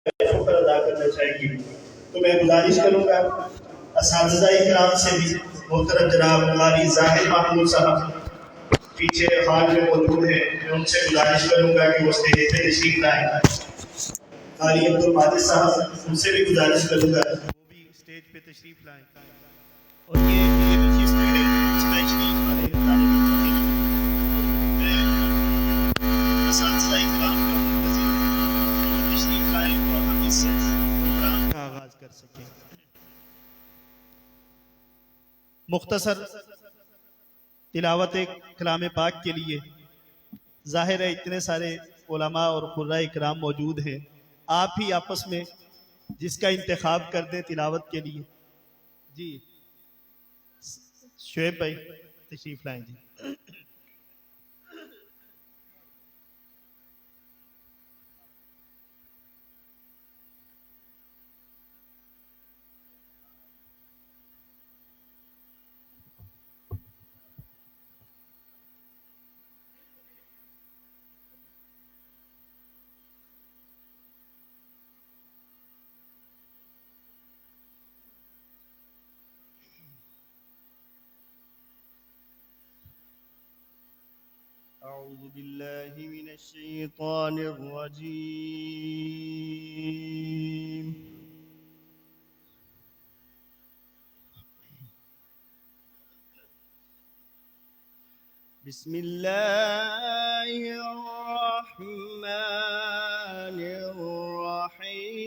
شکر ادا کرنا چاہیے۔ تو میں گزارش کروں گا اساتذہ اکرام سے بھی، محترم جناب قاری ظاہر محمود صاحب پیچھے ہال میں موجود ہیں، میں ان سے گزارش کروں گا کہ وہ اسٹیج پہ تشریف لائیں۔ قاری عبدالقادر صاحب، ان سے بھی گزارش کروں گا وہ بھی اسٹیج پہ تشریف لائیں۔ اور یہ جو اسٹوڈنٹ اسپیشلی ہمارے طالب علم ہیں، میں اساتذہ اکرام کا منتظر ہوں کہ وہ تشریف لائیں اور ہم اس پروگرام کا آغاز کر سکیں۔ مختصر تلاوت کلام پاک کے لیے ظاہر ہے اتنے سارے علماء اور قراء اکرام موجود ہیں، آپ ہی آپس میں جس کا انتخاب کر دیں تلاوت کے لیے۔ جی شعیب بھائی تشریف لائیں جی۔ أعوذ بالله من الشيطان الرجيم. بسم الله الرحمن الرحيم.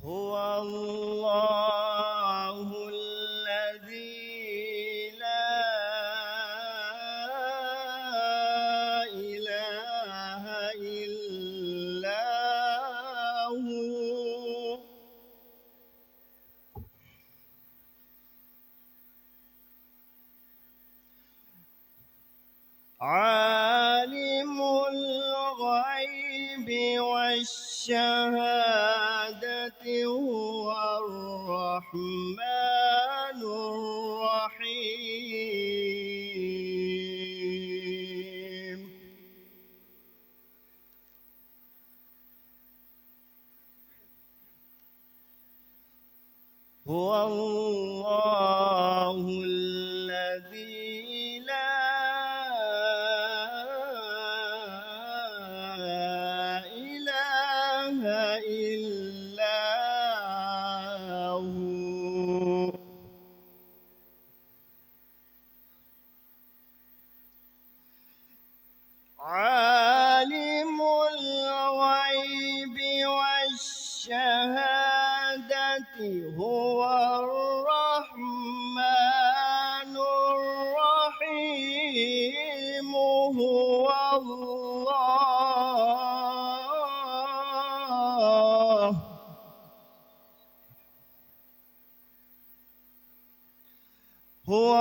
هو الله الذي لا إله إلا هو عالم الغيب والشهادة هو الرحمن الرحيم. هو الله الذي لا إله إلا هو عالم الغيب والشهادة هو الرحمن الرحيم. هو الله هو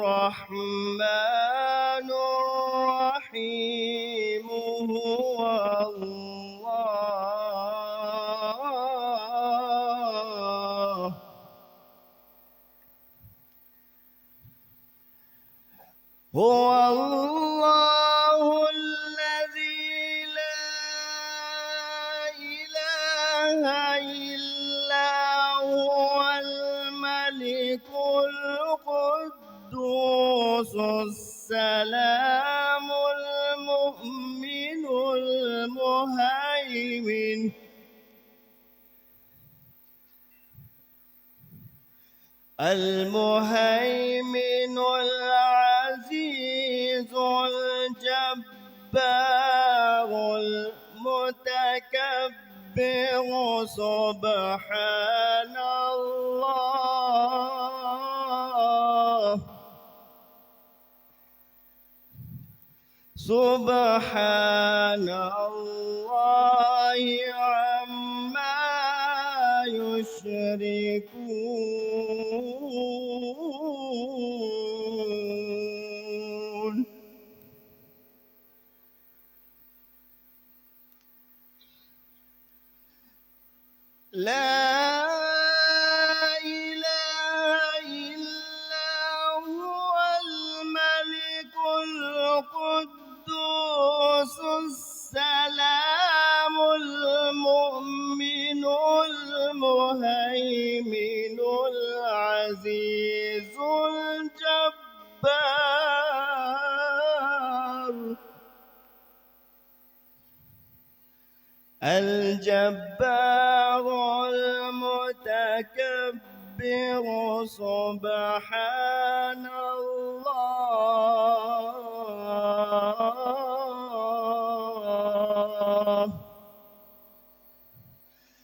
الرحمن الرحيم. هو الله هو الله الذي لا إله إلا هو الملك القدوس السلام المؤمن المهيمن العزيز الجبار المتكبر. سبحان الله سبحان الله عما يشركون. لا إله إلا هو الملك القدوس السلام المؤمن المهيمن العزيز الجبار المتكبر سبحان الله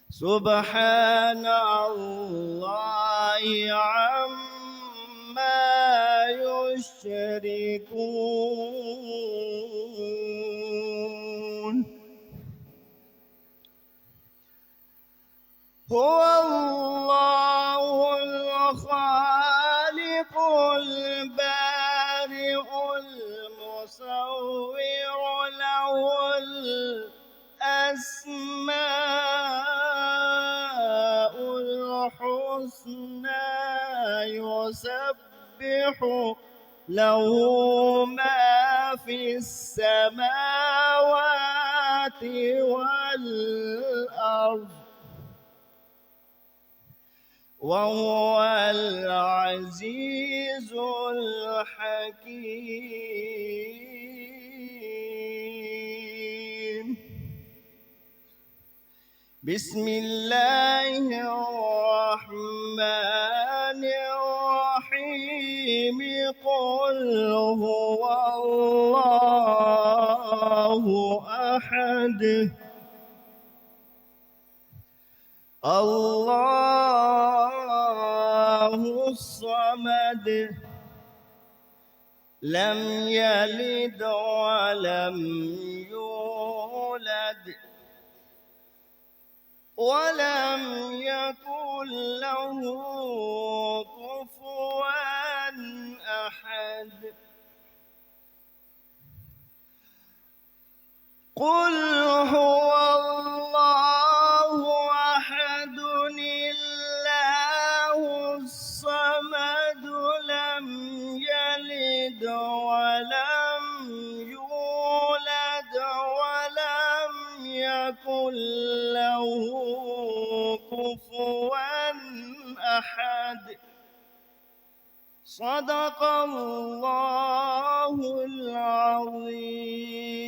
سبحان الله عما يشركون هو الله الخالق البارئ المصور له الأسماء الحسنى يسبح له ما في السماوات والأرض وهو العزيز الحكيم بسم الله الرحمن الرحيم قل هو الله أحد الله الصمد لم يلد ولم يولد ولم يكن له كفوا أحد قل هو الله أحد الله الصمد لم يلد ولم يولد ولم يكن له كفوا أحد صدق الله العظيم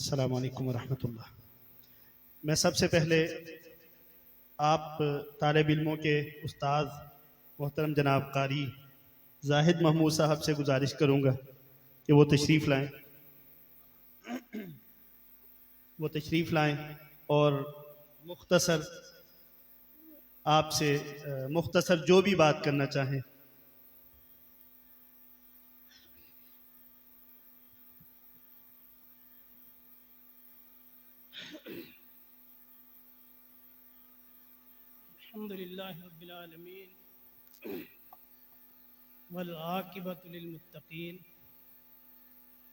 السلام علیکم ورحمۃ اللہ۔ میں سب سے پہلے آپ طالب علموں کے استاد محترم جناب قاری زاہد محمود صاحب سے گزارش کروں گا کہ وہ تشریف لائیں اور مختصر آپ سے مختصر جو بھی بات کرنا چاہیں۔ الحمد لله رب العالمين والعاقبة للمتقين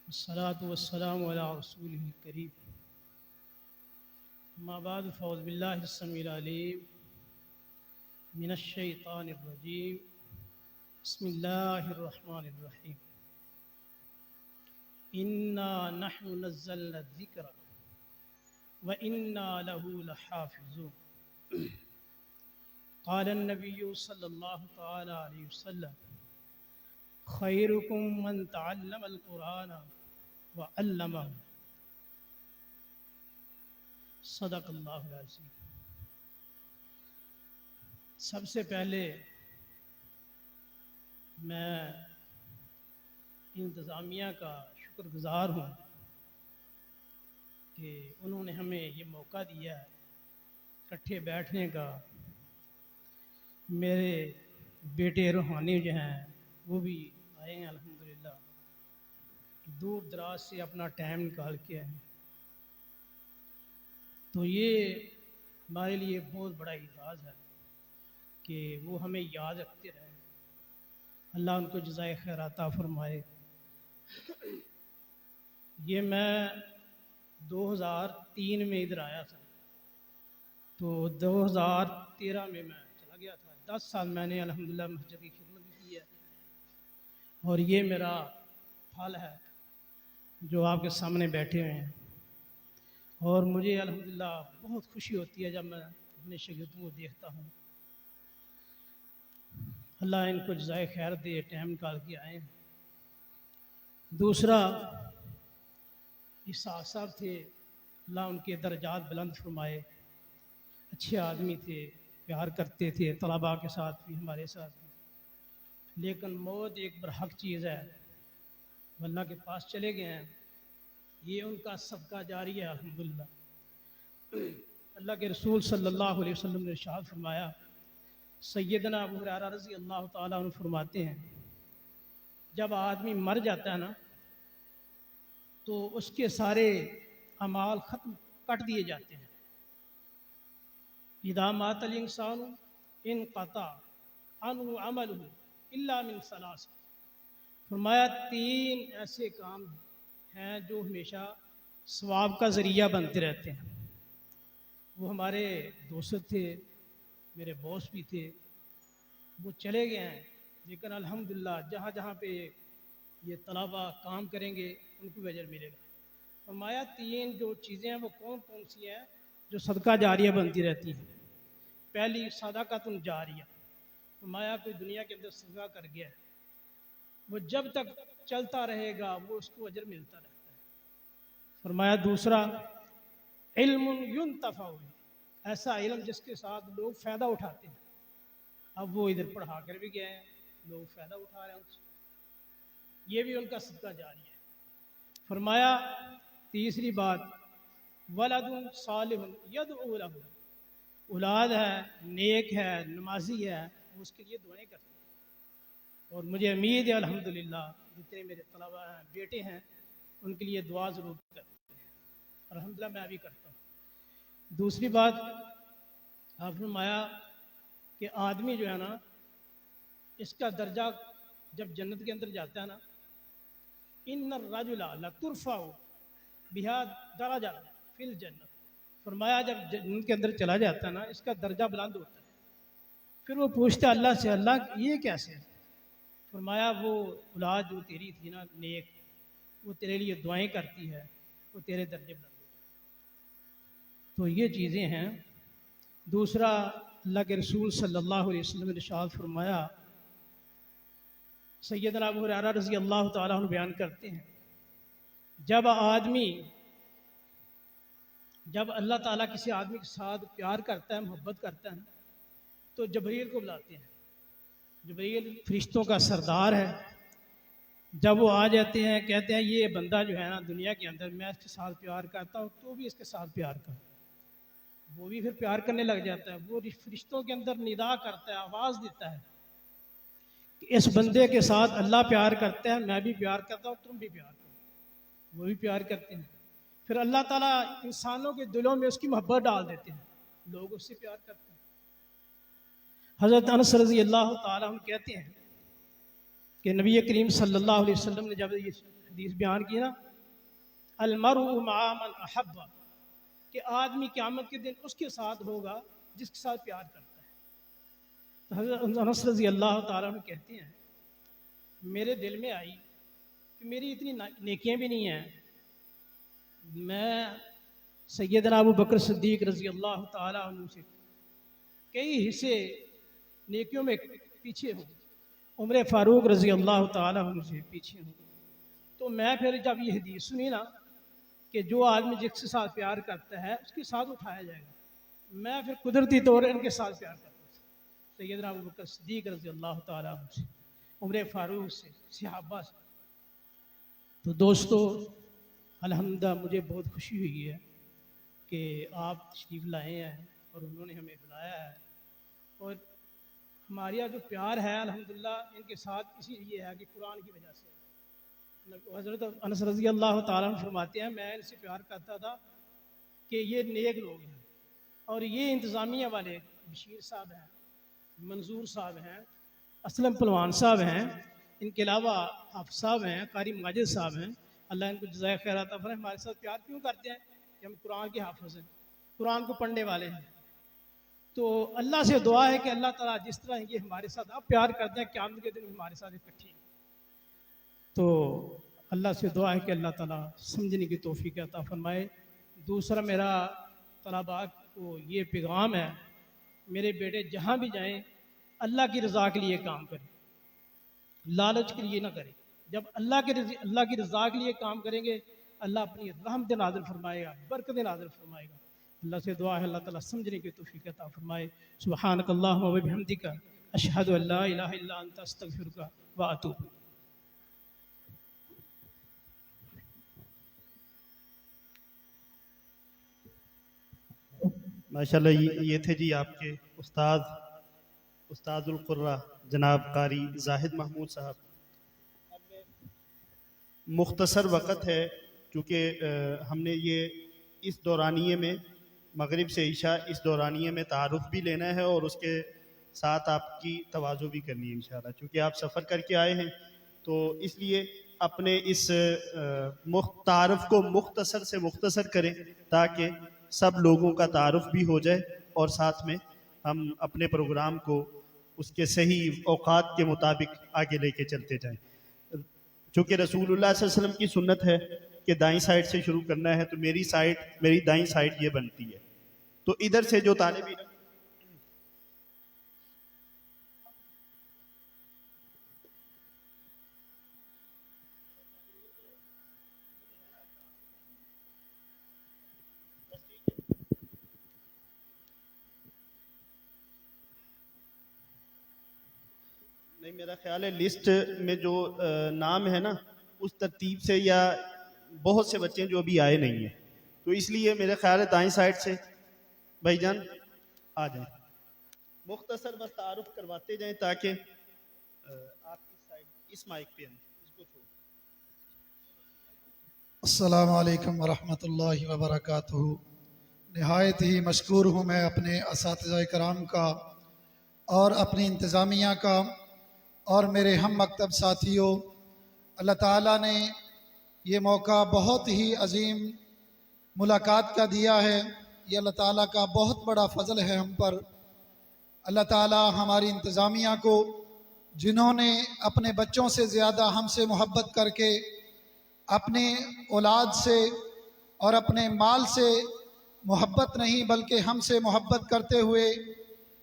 والصلاة والسلام على رسوله الكريم ما بعد فأعوذ بالله السميع العليم من الشيطان الرجيم بسم الله الرحمن الرحيم إنا نحن نزلنا الذكر وإنا له لحافظون قال النبي صلى الله تعالى عليه وسلم خيركم من تعلم القرآن وعلمه صدق اللہ العظیم۔ سب سے پہلے میں انتظامیہ کا شکر گزار ہوں کہ انہوں نے ہمیں یہ موقع دیا ہے اکٹھے بیٹھنے کا، میرے بیٹے روحانی جو ہیں وہ بھی آئے ہیں الحمدللہ، دور دراز سے اپنا ٹائم نکال کے آئے ہیں۔ تو یہ ہمارے لیے بہت بڑا اعزاز ہے کہ وہ ہمیں یاد رکھتے رہیں۔ اللہ ان کو جزائے خیر عطا فرمائے۔ یہ میں 2003 میں ادھر آیا تھا، تو 2013 میں چلا گیا تھا۔ 10 سال میں نے الحمدللہ مسجد کی خدمت بھی کی ہے، اور یہ میرا پھل ہے جو آپ کے سامنے بیٹھے ہوئے ہیں۔ اور مجھے الحمدللہ بہت خوشی ہوتی ہے جب میں اپنے شاگردوں کو دیکھتا ہوں۔ اللہ ان کو جزائے خیر دے، ٹائم نکال کے آئے ہیں۔ دوسرا، اسحاق صاحب تھے، اللہ ان کے درجات بلند فرمائے، اچھے آدمی تھے، پیار کرتے تھے طلباء کے ساتھ بھی، ہمارے ساتھ بھی۔ لیکن موت ایک برحق چیز ہے، وہ اللہ کے پاس چلے گئے ہیں۔ یہ ان کا صدقہ جاری ہے الحمدللہ۔ اللہ کے رسول صلی اللہ علیہ وسلم نے ارشاد فرمایا، سیدنا ابو ہریرہ رضی اللہ تعالیٰ عنہ فرماتے ہیں، جب آدمی مر جاتا ہے نا تو اس کے سارے اعمال ختم کٹ دیے جاتے ہیں۔ اذا مات الانسان انقطع عنہ عملہ الا من ثلاث۔ فرمایا 3 ایسے کام ہیں جو ہمیشہ ثواب کا ذریعہ بنتے رہتے ہیں۔ وہ ہمارے دوست تھے، میرے باس بھی تھے، وہ چلے گئے ہیں، لیکن الحمدللہ جہاں جہاں پہ یہ طلباء کام کریں گے ان کو اجر ملے گا۔ فرمایا 3 جو چیزیں ہیں وہ کون کون سی ہیں جو صدقہ جاریہ بنتی رہتی ہیں۔ پہلی، صدقۃ جاریہ۔ فرمایا کوئی دنیا کے اندر صدقہ کر گیا ہے، وہ جب تک چلتا رہے گا وہ اس کو اجر ملتا رہتا ہے۔ فرمایا دوسرا، علم ينتفع بہ، ایسا علم جس کے ساتھ لوگ فائدہ اٹھاتے ہیں۔ اب وہ ادھر پڑھا کر بھی گئے ہیں، لوگ فائدہ اٹھا رہے ہیں ان سے، یہ بھی ان کا صدقہ جاری ہے۔ فرمایا تیسری بات، ولد صالح یدعو لہ، اولاد ہے، نیک ہے، نمازی ہے، وہ اس کے لیے دعائیں کرتے ہیں۔ اور مجھے امید ہے الحمدللہ جتنے میرے طلباء ہیں، بیٹے ہیں، ان کے لیے دعا ضرور کرتے ہیں، الحمدللہ میں بھی کرتا ہوں۔ دوسری بات، آپ نے فرمایا کہ آدمی جو ہے نا، اس کا درجہ جب جنت کے اندر جاتا ہے نا، ان الرجل لترفع بہا درجہ فی الجنت۔ فرمایا جب جنت کے اندر چلا جاتا ہے نا، اس کا درجہ بلند ہوتا ہے۔ پھر وہ پوچھتا ہے اللہ سے، اللہ یہ کیسے ہے؟ فرمایا وہ اولاد جو تیری تھی نا نیک، وہ تیرے لیے دعائیں کرتی ہے، وہ تیرے درجے بلند ہوتے ہیں۔ تو یہ چیزیں ہیں۔ دوسرا، اللہ کے رسول صلی اللہ علیہ وسلم نے ارشاد فرمایا، سیدنا ابو ہریرہ رضی اللہ تعالیٰ عنہ بیان کرتے ہیں، جب اللہ تعالیٰ کسی آدمی کے ساتھ پیار کرتا ہے، محبت کرتا ہے نا، تو جبریل کو بلاتے ہیں۔ جبریل فرشتوں کا سردار ہے۔ جب وہ آ جاتے ہیں، کہتے ہیں یہ بندہ جو ہے نا دنیا کے اندر، میں اس کے ساتھ پیار کرتا ہوں، تو بھی اس کے ساتھ پیار کر۔ وہ بھی پھر پیار کرنے لگ جاتا ہے۔ وہ فرشتوں کے اندر ندا کرتا ہے، آواز دیتا ہے کہ اس بندے کے ساتھ اللہ پیار کرتا ہے، میں بھی پیار کرتا ہوں، تم بھی پیار کرو۔ وہ بھی پیار کرتے ہیں۔ پھر اللہ تعالیٰ انسانوں کے دلوں میں اس کی محبت ڈال دیتے ہیں، لوگ اس سے پیار کرتے ہیں۔ حضرت انس رضی اللہ تعالیٰ عنہ کہتے ہیں کہ نبی کریم صلی اللہ علیہ وسلم نے جب یہ حدیث بیان کی نا، المرء مع من احب، کہ آدمی قیامت کے دن اس کے ساتھ ہوگا جس کے ساتھ پیار کرتا ہے۔ تو حضرت انس رضی اللہ تعالیٰ عنہ کہتے ہیں میرے دل میں آئی کہ میری اتنی نیکیاں بھی نہیں ہیں، میں سیدنا ابو بکر صدیق رضی اللہ تعالیٰ عنہ سے کئی حصے نیکیوں میں پیچھے ہوں، عمر فاروق رضی اللہ تعالیٰ عنہ سے پیچھے ہوں۔ تو میں پھر جب یہ حدیث سنی نا کہ جو آدمی جس کے ساتھ پیار کرتا ہے اس کے ساتھ اٹھایا جائے گا، میں پھر قدرتی طور ان کے ساتھ پیار کرتا تھا، سیدنا ابو بکر صدیق رضی اللہ تعالیٰ عنہ سے، عمر فاروق سے، صحابہ سے۔ تو دوستو الحمدللہ مجھے بہت خوشی ہوئی ہے کہ آپ تشریف لائے ہیں اور انہوں نے ہمیں بلایا ہے، اور ہمارا جو پیار ہے الحمدللہ ان کے ساتھ اسی لیے ہے کہ قرآن کی وجہ سے حضرت انس رضی اللہ تعالیٰ عنہ فرماتے ہیں میں ان سے پیار کرتا تھا کہ یہ نیک لوگ ہیں، اور یہ انتظامیہ والے بشیر صاحب ہیں، منظور صاحب ہیں، اسلم پلوان صاحب ہیں، ان کے علاوہ حافظ صاحب ہیں، قاری ماجد صاحب ہیں، اللہ ان کو جزائے خیر عطا فرمائے۔ ہمارے ساتھ پیار کیوں کرتے ہیں کہ ہم قرآن کے حافظ ہیں، قرآن کو پڑھنے والے ہیں۔ تو اللہ سے دعا ہے کہ اللہ تعالیٰ جس طرح یہ ہمارے ساتھ اب پیار کرتے ہیں قیامت کے دن ہمارے ساتھ اکٹھے ہیں۔ تو اللہ سے دعا ہے کہ اللہ تعالیٰ سمجھنے کی توفیق عطا فرمائے۔ دوسرا میرا طلباء کو یہ پیغام ہے، میرے بیٹے جہاں بھی جائیں اللہ کی رضا کے لیے کام کریں، لالچ کے لیے نہ کریں۔ جب اللہ کی رضا کے لیے کام کریں گے اللہ اپنی رحمت نازل فرمائے گا، برکت نازل فرمائے گا۔ اللہ سے دعا ہے اللہ تعالیٰ سمجھنے کی توفیق عطا فرمائے۔ سبحانک اللہم و بحمدک اشہد ان لا الہ الا انت استغفرک و اتوب الیک۔ ماشاءاللہ یہ تھے جی آپ کے استاد القرہ جناب قاری زاہد محمود صاحب۔ مختصر وقت ہے چونکہ ہم نے یہ اس دورانیے میں مغرب سے عشاء اس دورانیے میں تعارف بھی لینا ہے اور اس کے ساتھ آپ کی تواضع بھی کرنی ہے انشاءاللہ، چونکہ آپ سفر کر کے آئے ہیں تو اس لیے اپنے اس تعارف کو مختصر سے مختصر کریں تاکہ سب لوگوں کا تعارف بھی ہو جائے اور ساتھ میں ہم اپنے پروگرام کو اس کے صحیح اوقات کے مطابق آگے لے کے چلتے جائیں۔ چونکہ رسول اللہ صلی اللہ علیہ وسلم کی سنت ہے کہ دائیں سائڈ سے شروع کرنا ہے، تو میری دائیں سائڈ یہ بنتی ہے، تو ادھر سے جو طالب علم نہیں، میرا خیال ہے لسٹ میں جو نام ہے نا اس ترتیب سے، یا بہت سے بچے جو ابھی آئے نہیں ہیں، تو اس لیے میرا خیال ہے دائیں سائڈ سے بھائی جان آ جائیں، مختصر بس تعارف کرواتے جائیں تاکہ آپ اس سائڈ اس مائک پہ ہیں اس کو چھوڑ۔ السلام علیکم ورحمۃ اللہ وبرکاتہ۔ نہایت ہی مشکور ہوں میں اپنے اساتذہ کرام کا اور اپنی انتظامیہ کا اور میرے ہم مکتب ساتھیوں۔ اللہ تعالیٰ نے یہ موقع بہت ہی عظیم ملاقات کا دیا ہے، یہ اللہ تعالیٰ کا بہت بڑا فضل ہے ہم پر۔ اللہ تعالیٰ ہماری انتظامیہ کو، جنہوں نے اپنے بچوں سے زیادہ ہم سے محبت کر کے اپنے اولاد سے اور اپنے مال سے محبت نہیں بلکہ ہم سے محبت کرتے ہوئے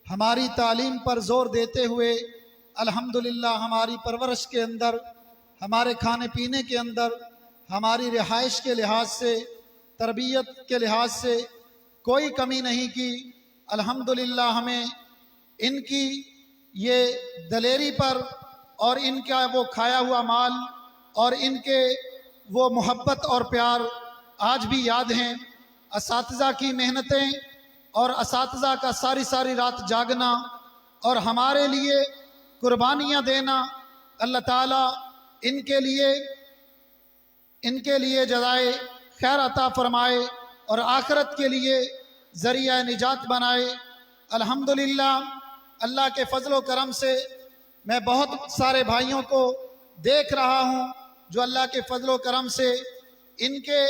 ہماری تعلیم پر زور دیتے ہوئے الحمدللہ ہماری پرورش کے اندر، ہمارے کھانے پینے کے اندر، ہماری رہائش کے لحاظ سے، تربیت کے لحاظ سے کوئی کمی نہیں کی۔ الحمدللہ ہمیں ان کی یہ دلیری پر اور ان کا وہ کھایا ہوا مال اور ان کے وہ محبت اور پیار آج بھی یاد ہیں۔ اساتذہ کی محنتیں اور اساتذہ کا ساری ساری رات جاگنا اور ہمارے لیے قربانیاں دینا، اللہ تعالیٰ ان کے لیے جزائے خیر عطا فرمائے اور آخرت کے لیے ذریعہ نجات بنائے۔ الحمدللہ اللہ کے فضل و کرم سے میں بہت سارے بھائیوں کو دیکھ رہا ہوں جو اللہ کے فضل و کرم سے ان کے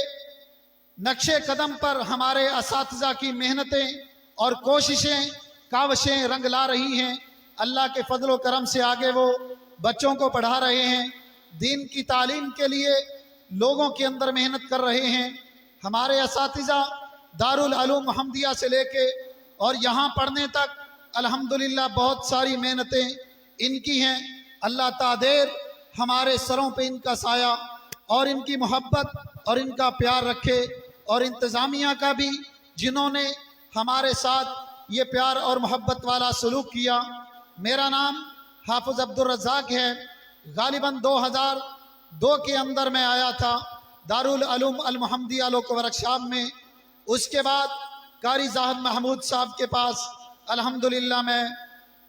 نقش قدم پر ہمارے اساتذہ کی محنتیں اور کوششیں کاوشیں رنگ لا رہی ہیں۔ اللہ کے فضل و کرم سے آگے وہ بچوں کو پڑھا رہے ہیں، دین کی تعلیم کے لیے لوگوں کے اندر محنت کر رہے ہیں۔ ہمارے اساتذہ دارالعلوم محمدیہ سے لے کے اور یہاں پڑھنے تک الحمدللہ بہت ساری محنتیں ان کی ہیں۔ اللہ تعدیر ہمارے سروں پہ ان کا سایہ اور ان کی محبت اور ان کا پیار رکھے، اور انتظامیہ کا بھی جنہوں نے ہمارے ساتھ یہ پیار اور محبت والا سلوک کیا۔ میرا نام حافظ عبدالرزاق ہے، غالباً 2002 کے اندر میں آیا تھا دارالعلوم المحمدیہ لوک ورکشاپ میں۔ اس کے بعد قاری زاہد محمود صاحب کے پاس الحمدللہ میں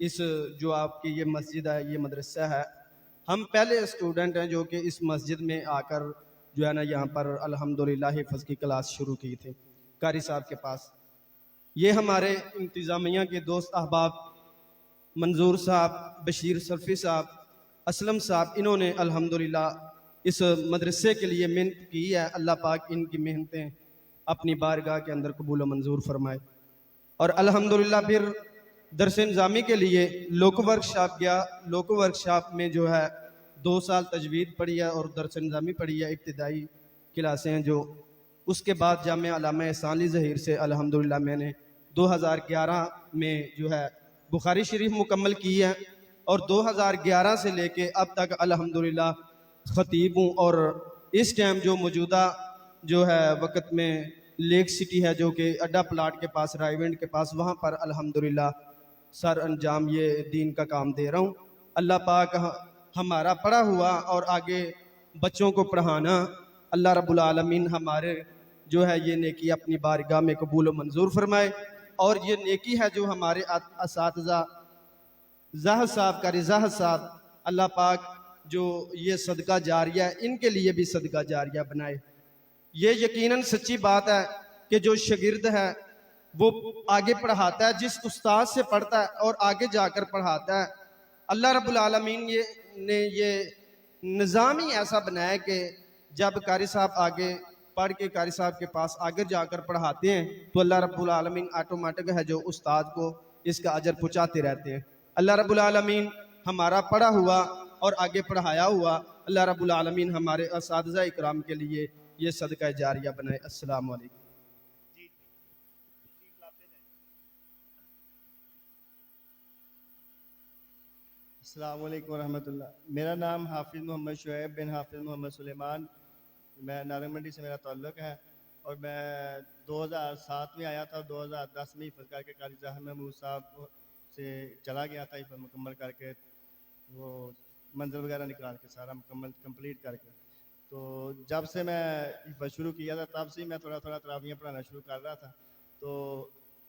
اس جو آپ کی یہ مسجد ہے، یہ مدرسہ ہے، ہم پہلے اسٹوڈنٹ ہیں جو کہ اس مسجد میں آ کر جو ہے نا یہاں پر الحمدللہ حفظ کی کلاس شروع کی تھی قاری صاحب کے پاس۔ یہ ہمارے انتظامیہ کے دوست احباب منظور صاحب، بشیر سلفی صاحب، اسلم صاحب، انہوں نے الحمدللہ اس مدرسے کے لیے محنت کی ہے۔ اللہ پاک ان کی محنتیں اپنی بارگاہ کے اندر قبول و منظور فرمائے۔ اور الحمدللہ پھر درس نظامی کے لیے لوکو ورک شاپ گیا۔ لوکو ورک شاپ میں جو ہے 2 سال تجوید پڑھی ہے اور درس نظامی پڑھی ہے، ابتدائی کلاسیں ہیں جو۔ اس کے بعد جامعہ علامہ احسان علی ظہیر سے الحمدللہ میں نے 2011 میں جو ہے بخاری شریف مکمل کی ہے، اور 2011 سے لے کے اب تک الحمدللہ خطیب ہوں۔ اور اس ٹائم جو موجودہ جو ہے وقت میں لیک سٹی ہے جو کہ اڈا پلاٹ کے پاس، رائے ونڈ کے پاس، وہاں پر الحمدللہ سر انجام یہ دین کا کام دے رہا ہوں۔ اللہ پاک ہمارا پڑھا ہوا اور آگے بچوں کو پڑھانا، اللہ رب العالمین ہمارے جو ہے یہ نیکی اپنی بارگاہ میں قبول و منظور فرمائے۔ اور یہ نیکی ہے جو ہمارے اساتذہ زاہد صاحب کا رضا صاحب، اللہ پاک جو یہ صدقہ جاریہ ہے ان کے لیے بھی صدقہ جاریہ بنائے۔ یہ یقیناً سچی بات ہے کہ جو شاگرد ہے وہ آگے پڑھاتا ہے، جس استاد سے پڑھتا ہے اور آگے جا کر پڑھاتا ہے، اللہ رب العالمین نے یہ نظام ہی ایسا بنایا ہے کہ جب قاری صاحب آگے پڑھ کے قاری صاحب کے پاس آگے جا کر پڑھاتے ہیں تو اللہ رب العالمین آٹومیٹک ہے جو استاد کو اس کا اجر پہنچاتے رہتے ہیں۔ اللہ رب العالمین ہمارا پڑھا ہوا اور آگے پڑھایا ہوا اللہ رب العالمین ہمارے اساتذہ اکرام کے لیے یہ صدقہ جاریہ بنائے۔ السلام علیکم۔ السلام علیکم ورحمۃ اللہ۔ میرا نام حافظ محمد شعیب بن حافظ محمد سلیمان، میں نارنگ منڈی سے میرا تعلق ہے، اور میں 2007 میں آیا تھا، 2010 میں حفظ کر کے قاری ظاہر محمود صاحب سے چلا گیا تھا حفظ مکمل کر کے، وہ منزل وغیرہ نکال کے سارا مکمل کمپلیٹ کر کے۔ تو جب سے میں حفظ شروع کیا تھا تب سے میں تھوڑا تھوڑا تراویحیں پڑھانا شروع کر رہا تھا، تو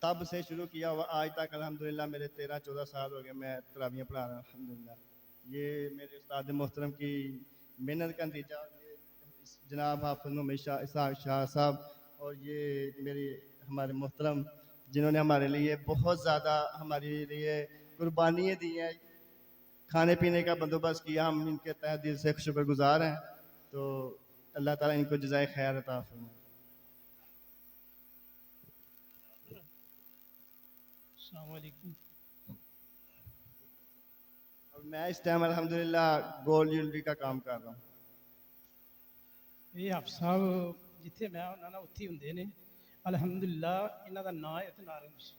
تب سے شروع کیا ہوا آج تک الحمدللہ میرے 13-14 سال ہو گئے میں تراویحیں پڑھا رہا ہوں الحمدللہ۔ یہ میرے استاد محترم کی محنت کا نتیجہ، جناب حافظ محمد اسحاق شاہ صاحب، اور یہ ہمارے محترم جنہوں نے ہمارے لیے بہت زیادہ ہمارے لیے قربانیاں دی ہیں، کھانے پینے کا بندوبست کیا، ہم ان کے تہ دل سے شکر گزار ہیں۔ تو اللہ تعالیٰ ان کو جزائے خیر عطا فرمائے۔ السلام علیکم۔ اور میں اس ٹائم الحمدللہ گولڈ جیولری کا کام کر رہا ہوں۔ یہ آپ صاحب جتھے میں ہونا نا اتھی ہوندے نے الحمدللہ، انہاں دا نام ہے نارنج،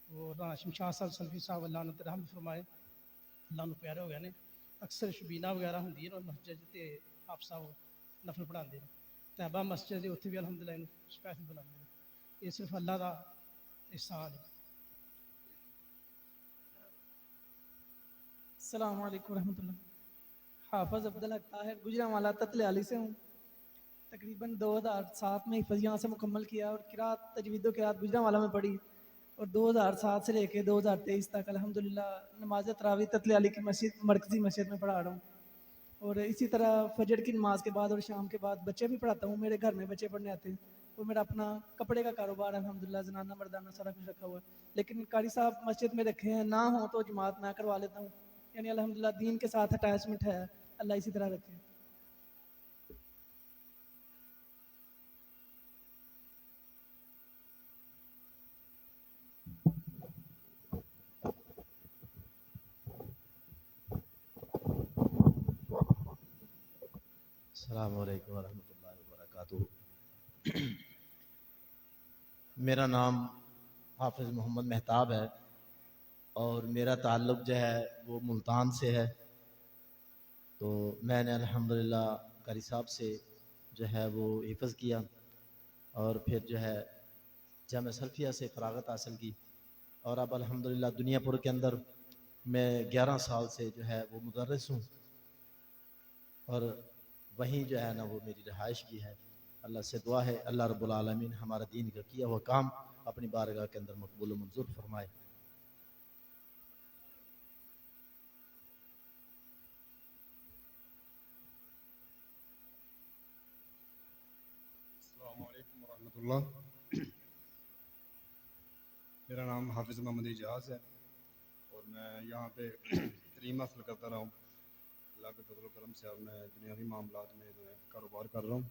وہ رانا شمشاد صاحب سلفی صاحب اللہ نے رحم فرمائے، اللہ نو پیارے ہو گئے نے۔ اکثر شبینہ وغیرہ ہوندی ہے مسجد تے آپ صاحب نفل پڑھاندے نے، طیبہ مسجد ہے اتھے بھی الحمدللہ انہوں اسپیشل بلاندے نے۔ یہ صرف اللہ دا احسان ہے۔ السلام علیکم ورحمۃ اللہ۔ حافظ عبدالحق طاہر گجرانوالہ تتلے علی سے ہوں۔ تقریباً 2007 میں حفظ یہاں سے مکمل کیا اور قرات تجوید و قرات گجرانوالہ میں پڑھی، اور 2007 سے لے کے 2023 تک الحمدللہ نماز تراویح تتلے علی کی مسجد مرکزی مسجد میں پڑھا رہا ہوں، اور اسی طرح فجر کی نماز کے بعد اور شام کے بعد بچے بھی پڑھاتا ہوں۔ میرے گھر میں بچے پڑھنے آتے ہیں، اور میرا اپنا کپڑے کا کاروبار ہے الحمدللہ، زنانہ مردانہ سارا کچھ رکھا ہوا ہے، لیکن قاری صاحب مسجد میں رکھے ہیں، نہ ہوں تو جماعت میں کروا لیتا ہوں، یعنی الحمدللہ دین کے ساتھ اٹیچمنٹ ہے، اللہ اسی طرح رکھے۔ السلام علیکم ورحمۃ اللہ وبرکاتہ۔ میرا نام حافظ محمد مہتاب ہے، اور میرا تعلق جو ہے وہ ملتان سے ہے۔ تو میں نے الحمدللہ قاری صاحب سے جو ہے وہ حفظ کیا، اور پھر جو ہے جامعہ سلفیہ سے فراغت حاصل کی، اور اب الحمدللہ دنیا پور کے اندر میں 11 سال سے جو ہے وہ مدرس ہوں، اور وہیں جو ہے نا وہ میری رہائش بھی ہے۔ اللہ سے دعا ہے اللہ رب العالمین ہمارا دین کا کیا ہوا کام اپنی بارگاہ کے اندر مقبول و منظور فرمائے۔ اللہ. میرا نام حافظ محمد اجاز ہے اور میں یہاں پہ تعلیم حاصل کرتا رہا ہوں. اللہ کے فضل و کرم سے اب میں دنیاوی معاملات میں جو ہے کاروبار کر رہا ہوں.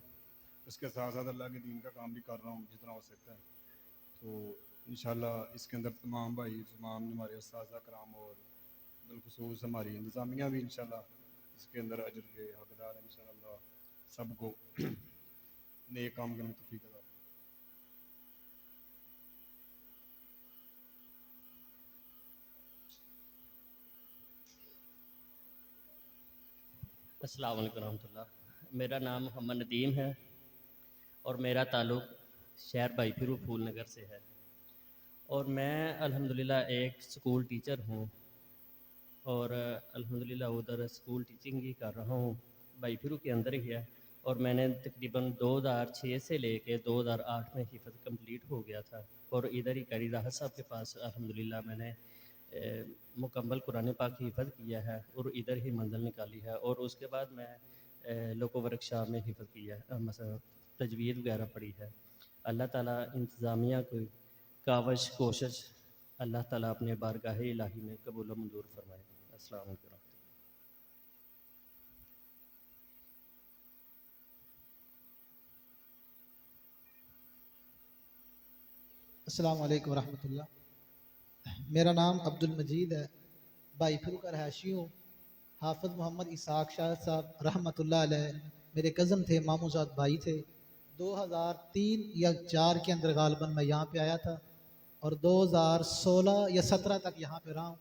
اس کے ساتھ ساتھ اللہ کے دین کا کام بھی کر رہا ہوں جتنا ہو سکتا ہے. تو انشاءاللہ اس کے اندر تمام بھائی، تمام ہمارے اساتذہ کرام اور بالخصوص ہماری انتظامیہ بھی انشاءاللہ اس کے اندر اجر کے حقدار ہیں. انشاءاللہ سب کو نیک کام کرنے کی توفیق عطا. السلام علیکم ورحمۃ اللہ. میرا نام محمد ندیم ہے اور میرا تعلق شہر بھائی پھرو پھول نگر سے ہے اور میں الحمدللہ ایک اسکول ٹیچر ہوں اور الحمدللہ ادھر اسکول ٹیچنگ ہی کر رہا ہوں. بھائی پھرو کے اندر ہی ہے اور میں نے تقریباً 2006 سے لے کے 2008 میں حفظ کمپلیٹ ہو گیا تھا اور ادھر ہی قاری راحت صاحب کے پاس الحمدللہ میں نے مکمل قرآن پاک کی حفظ کیا ہے اور ادھر ہی منزل نکالی ہے. اور اس کے بعد میں لوکو ورکشاپ میں حفظ کیا ہے، مثلا تجوید وغیرہ پڑھی ہے. اللہ تعالیٰ انتظامیہ کو کاوش کوشش اللہ تعالیٰ اپنے بارگاہ الہی میں قبول و منظور فرمائے. السلام علیکم. السلام علیکم ورحمۃ اللہ. میرا نام عبد المجید ہے، بھائی پھرو کا رہائشی ہوں. حافظ محمد اسحاق شاہ صاحب رحمۃ اللہ علیہ میرے کزن تھے، ماموں زاد بھائی تھے. 2003 یا 4 کے اندر غالباً میں یہاں پہ آیا تھا اور 2016 یا 17 تک یہاں پہ رہا ہوں.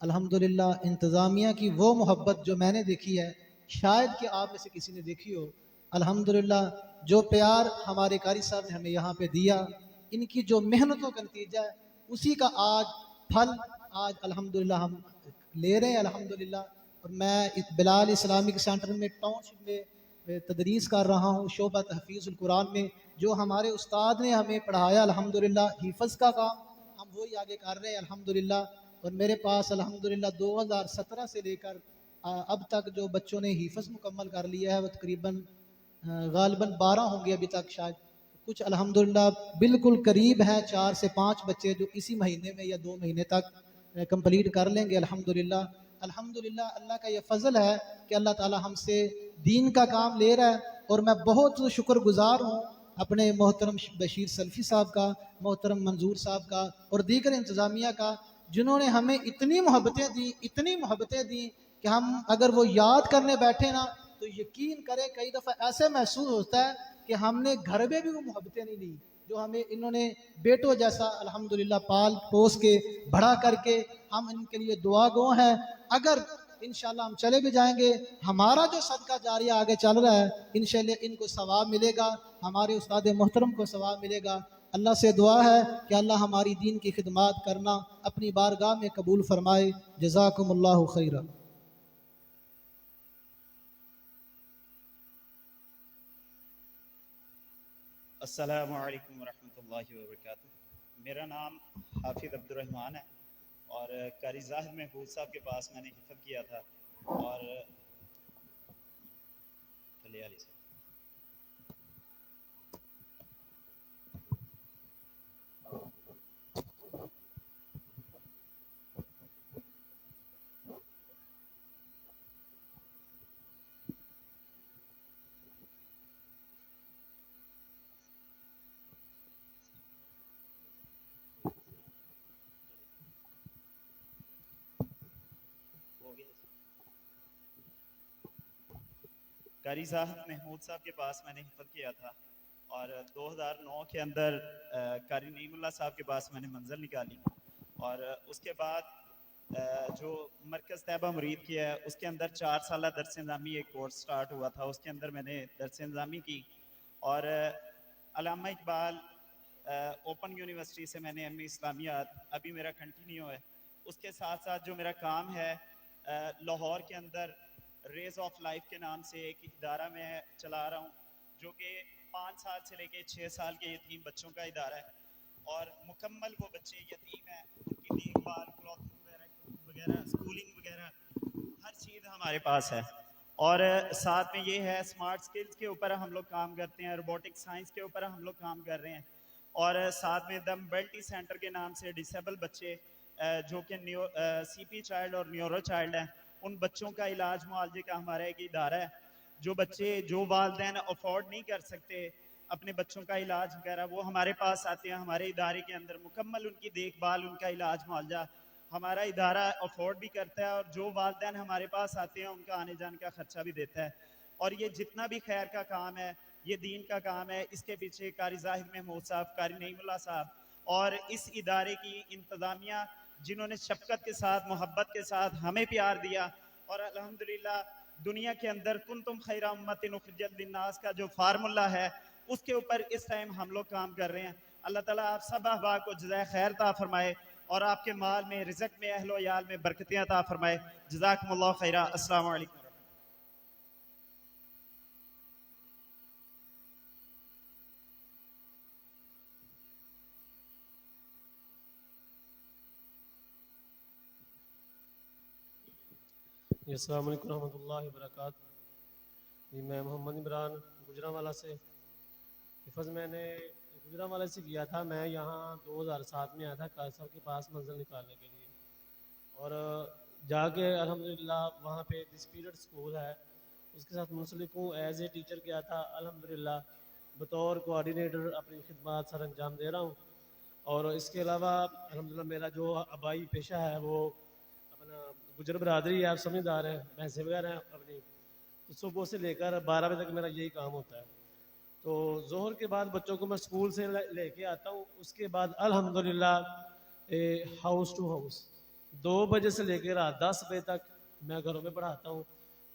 الحمدللہ انتظامیہ کی وہ محبت جو میں نے دیکھی ہے شاید کہ آپ میں سے کسی نے دیکھی ہو. الحمدللہ جو پیار ہمارے قاری صاحب نے ہمیں یہاں پہ دیا، ان کی جو محنتوں کا نتیجہ ہے، اسی کا آج پھل آج الحمدللہ ہم لے رہے ہیں الحمدللہ. اور میں بلال اسلامک سینٹر میں ٹاؤن شپ میں تدریس کر رہا ہوں شعبہ تحفیظ القرآن میں. جو ہمارے استاد نے ہمیں پڑھایا الحمدللہ حفظ کا کام ہم وہی آگے کر رہے ہیں الحمدللہ. اور میرے پاس الحمدللہ 2017 سے لے کر اب تک جو بچوں نے حفظ مکمل کر لیا ہے وہ تقریباً غالباً 12 ہوں گے ابھی تک شاید. کچھ الحمدللہ بالکل قریب ہیں 4 سے 5 بچے جو اسی مہینے میں یا 2 مہینے تک کمپلیٹ کر لیں گے الحمدللہ. الحمدللہ اللہ کا یہ فضل ہے کہ اللہ تعالی ہم سے دین کا کام لے رہا ہے. اور میں بہت شکر گزار ہوں اپنے محترم بشیر سلفی صاحب کا، محترم منظور صاحب کا اور دیگر انتظامیہ کا، جنہوں نے ہمیں اتنی محبتیں دیں کہ ہم اگر وہ یاد کرنے بیٹھے نا تو یقین کرے کئی دفعہ ایسے محسوس ہوتا ہے کہ ہم نے گھر میں بھی وہ محبتیں نہیں دی جو ہمیں انہوں نے بیٹوں جیسا الحمدللہ پال پوس کے بڑا کر کے. ہم ان کے لیے دعا گو ہیں. اگر انشاءاللہ ہم چلے بھی جائیں گے، ہمارا جو صدقہ جاریہ آگے چل رہا ہے انشاءاللہ ان کو ثواب ملے گا، ہمارے استاد محترم کو ثواب ملے گا. اللہ سے دعا ہے کہ اللہ ہماری دین کی خدمات کرنا اپنی بارگاہ میں قبول فرمائے. جزاکم اللہ خیرا. السلام علیکم ورحمۃ اللہ وبرکاتہ. میرا نام حافظ عبد الرحمن ہے اور قاری ظاہر محفوظ صاحب کے پاس میں نے حفظ کیا تھا اور علی صاحب قاری صاحب محمود صاحب کے پاس میں نے حفظ کیا تھا اور 2009 کے اندر قاری نعیم اللہ صاحب کے پاس میں نے منزل نکالی اور اس کے بعد جو مرکز طیبہ مرید کیا ہے اس کے اندر 4 سالہ درس نظامی ایک کورس سٹارٹ ہوا تھا. اس کے اندر میں نے درس نظامی کی اور علامہ اقبال اوپن یونیورسٹی سے میں نے ایم اے اسلامیات ابھی میرا کنٹینیو ہے. اس کے ساتھ ساتھ جو میرا کام ہے لاہور کے اندر ریز آف لائف کے نام سے ایک ادارہ میں چلا رہا ہوں جو کہ 5 سال سے لے کے 6 سال کے یتیم بچوں کا ادارہ ہے اور مکمل وہ بچے یتیم ہیں ان کی دیکھ بھال کلاتھنگ وغیرہ اسکولنگ وغیرہ ہر چیز ہمارے پاس ہے. اور ساتھ میں یہ ہے اسمارٹ سکلز کے اوپر ہم لوگ کام کرتے ہیں، روبوٹک سائنس کے اوپر ہم لوگ کام کر رہے ہیں، اور ساتھ میں دم بیلٹی سینٹر کے نام سے ڈسیبل بچے جو کہ سی پی چائلڈ اور نیورو چائلڈ ہیں، ان بچوں کا علاج معالجے کا ہمارا ایک ادارہ ہے. جو بچے جو والدین افورڈ نہیں کر سکتے اپنے بچوں کا علاج وغیرہ، وہ ہمارے پاس آتے ہیں. ہمارے ادارے کے اندر مکمل ان کی دیکھ بھال، ان کا علاج معالجہ ہمارا ادارہ افورڈ بھی کرتا ہے، اور جو والدین ہمارے پاس آتے ہیں ان کا آنے جانے کا خرچہ بھی دیتا ہے. اور یہ جتنا بھی خیر کا کام ہے، یہ دین کا کام ہے، اس کے پیچھے قاری زاہد محمود صاحب، قاری نعیم اللہ صاحب اور اس ادارے کی انتظامیہ جنہوں نے شفقت کے ساتھ، محبت کے ساتھ ہمیں پیار دیا. اور الحمدللہ دنیا کے اندر کنتم خیر امت اخرجت للناس کا جو فارمولہ ہے، اس کے اوپر اس ٹائم ہم لوگ کام کر رہے ہیں. اللہ تعالیٰ آپ سب احباب کو جزائے خیر عطا فرمائے، اور آپ کے مال میں، رزق میں، اہل و عیال میں برکتیں عطا فرمائے. جزاکم اللہ خیرہ. السلام علیکم. السلام علیکم ورحمۃ اللہ وبرکاتہ. جی میں محمد عمران گجرانوالہ سے حفظ میں نے گجرانوالہ سے کیا تھا. میں یہاں 2007 میں آیا تھا قاری صاحب کے پاس منزل نکالنے کے لیے، اور جا کے الحمدللہ وہاں پہ ڈس پیریڈ اسکول ہے اس کے ساتھ منسلک ہوں. ایز اے ٹیچر کیا تھا، الحمدللہ بطور کوآرڈینیٹر اپنی خدمات سر انجام دے رہا ہوں. اور اس کے علاوہ الحمدللہ میرا جو آبائی پیشہ ہے وہ اپنا گجر برادری ہے، آپ سمجھدار ہیں، بھینسیں وغیرہ ہیں اپنی. تو صبح سے لے کر 12 بجے تک میرا یہی کام ہوتا ہے. تو ظہر کے بعد بچوں کو میں اسکول سے لے کے آتا ہوں. اس کے بعد الحمدللہ ہاؤس ٹو ہاؤس 2 بجے سے لے کے رات 10 بجے تک میں گھروں میں پڑھاتا ہوں.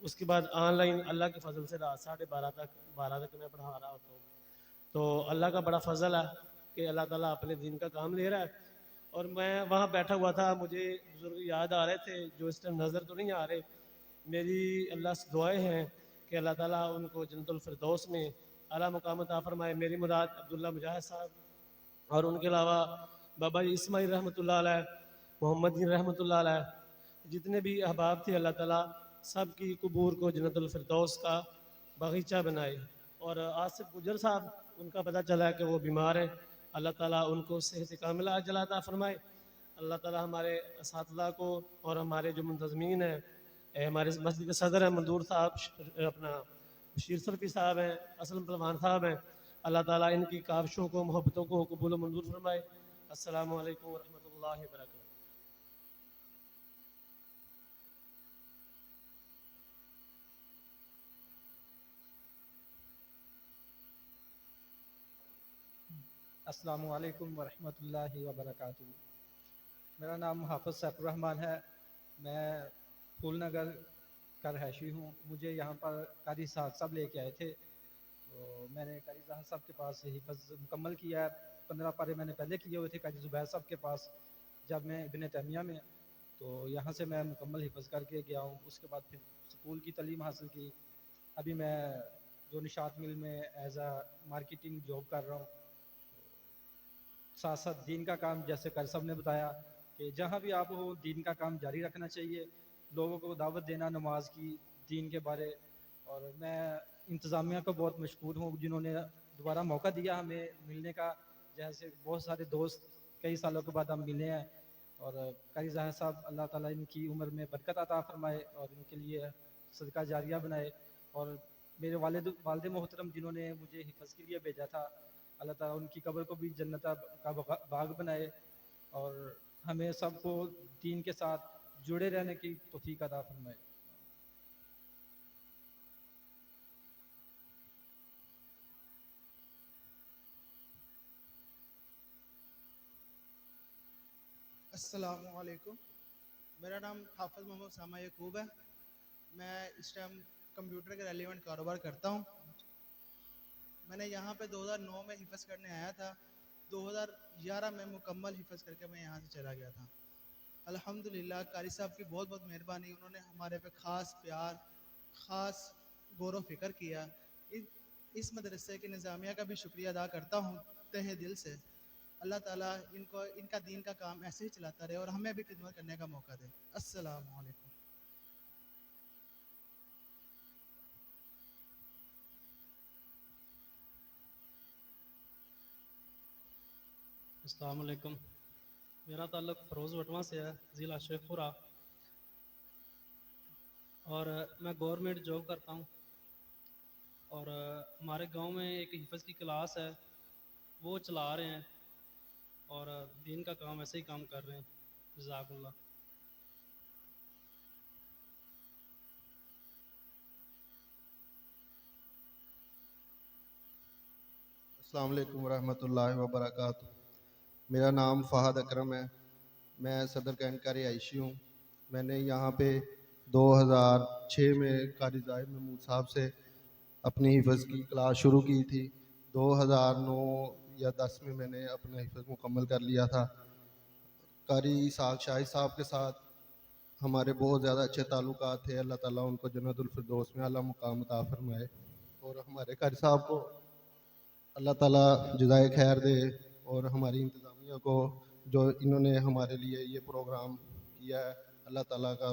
اس کے بعد آن لائن اللہ کے فضل سے رات 12:30 تک میں پڑھا رہا ہوتا ہوں. تو اللہ کا بڑا فضل ہے کہ اللہ تعالیٰ اپنے دین کا کام لے رہا ہے. اور میں وہاں بیٹھا ہوا تھا، مجھے بزرگ یاد آ رہے تھے جو اس ٹائم نظر تو نہیں آ رہے. میری اللہ سے دعائیں ہیں کہ اللہ تعالیٰ ان کو جنت الفردوس میں اعلیٰ مقام عطا فرمائے. میری مراد عبداللہ مجاہد صاحب اور ان کے علاوہ بابا جی اسماعیل رحمۃ اللہ علیہ، محمد جی رحمۃ اللہ علیہ، جتنے بھی احباب تھے، اللہ تعالیٰ سب کی قبور کو جنت الفردوس کا باغیچہ بنائے. اور آصف گجر صاحب، ان کا پتہ چلا ہے کہ وہ بیمار ہیں، اللہ تعالیٰ ان کو صحت کاملہ عاجلہ عطا فرمائے. اللہ تعالیٰ ہمارے اساتذہ کو اور ہمارے جو منتظمین ہیں، ہمارے مسجد کے صدر ہیں منظور صاحب، اپنا بشیر سلفی صاحب ہیں، اسلم پلوان صاحب ہیں، اللہ تعالیٰ ان کی کاوشوں کو، محبتوں کو قبول و منظور فرمائے. السلام علیکم ورحمۃ اللہ وبرکاتہ. السلام علیکم ورحمۃ اللہ وبرکاتہ. میرا نام حافظ سیف الرحمان ہے. میں پھول نگر کا رہائشی ہوں. مجھے یہاں پر قاری صاحب لے کے آئے تھے، تو میں نے قاری صاحب کے پاس حفظ مکمل کیا ہے. 15 پارے میں نے پہلے کیے ہوئے تھے قاری زبیر صاحب کے پاس جب میں ابن تیمیہ میں، تو یہاں سے میں مکمل حفظ کر کے گیا ہوں. اس کے بعد پھر اسکول کی تعلیم حاصل کی. ابھی میں جو نشاط مل میں ایز اے مارکیٹنگ جاب کر رہا ہوں. ساتھ ساتھ دین کا کام، جیسے قاری صاحب نے بتایا کہ جہاں بھی آپ ہو دین کا کام جاری رکھنا چاہیے، لوگوں کو دعوت دینا نماز کی، دین کے بارے. اور میں انتظامیہ کو بہت مشکور ہوں جنہوں نے دوبارہ موقع دیا ہمیں ملنے کا. جیسے بہت سارے دوست کئی سالوں کے بعد ہم ملے ہیں. اور قاری زاہد صاحب، اللہ تعالیٰ ان کی عمر میں برکت عطا فرمائے اور ان کے لیے صدقہ جاریہ بنائے. اور میرے والد محترم جنہوں نے مجھے حفظ کے لیے بھیجا تھا، اللہ تعالیٰ ان کی قبر کو بھی جنت کا باغ بنائے، اور ہمیں سب کو دین کے ساتھ جڑے رہنے کی توفیق عطا فرمائے. السلام علیکم. میرا نام حافظ محمد سامہ یعقوب ہے. میں اس ٹائم کمپیوٹر کے ریلیونٹ کاروبار کرتا ہوں. میں نے یہاں پہ 2009 میں حفظ کرنے آیا تھا. 2011 میں مکمل حفظ کر کے میں یہاں سے چلا گیا تھا. الحمدللہ قاری صاحب کی بہت بہت مہربانی. انہوں نے ہمارے پہ خاص پیار، خاص غور و فکر کیا. اس مدرسے کے نظامیہ کا بھی شکریہ ادا کرتا ہوں تہہ دل سے. اللہ تعالیٰ ان کا دین کا کام ایسے ہی چلاتا رہے اور ہمیں بھی خدمت کرنے کا موقع دے. السلام علیکم. السلام علیکم. میرا تعلق فروز وٹواں سے ہے، ضلع شیخ پورہ، اور میں گورنمنٹ جاب کرتا ہوں. اور ہمارے گاؤں میں ایک حفظ کی کلاس ہے، وہ چلا رہے ہیں اور دین کا کام ایسے ہی کام کر رہے ہیں. جزاک اللہ. السلام علیکم ورحمۃ اللہ وبرکاتہ. میرا نام فہد اکرم ہے، میں صدر کینٹ کا رہائشی ہوں. میں نے یہاں پہ 2006 میں قاری زاہد محمود صاحب سے اپنی حفظ کی کلاس شروع کی تھی. 2009 یا 10 میں نے اپنا حفظ مکمل کر لیا تھا. قاری اسحاق شاہد صاحب کے ساتھ ہمارے بہت زیادہ اچھے تعلقات تھے. اللہ تعالیٰ ان کو جنت الفردوس میں اعلیٰ مقام عطا فرمائے، اور ہمارے قاری صاحب کو اللہ تعالیٰ جزائے خیر دے، اور ہماری انتظامیہ کو جو انہوں نے ہمارے لیے یہ پروگرام کیا ہے، اللہ تعالیٰ کا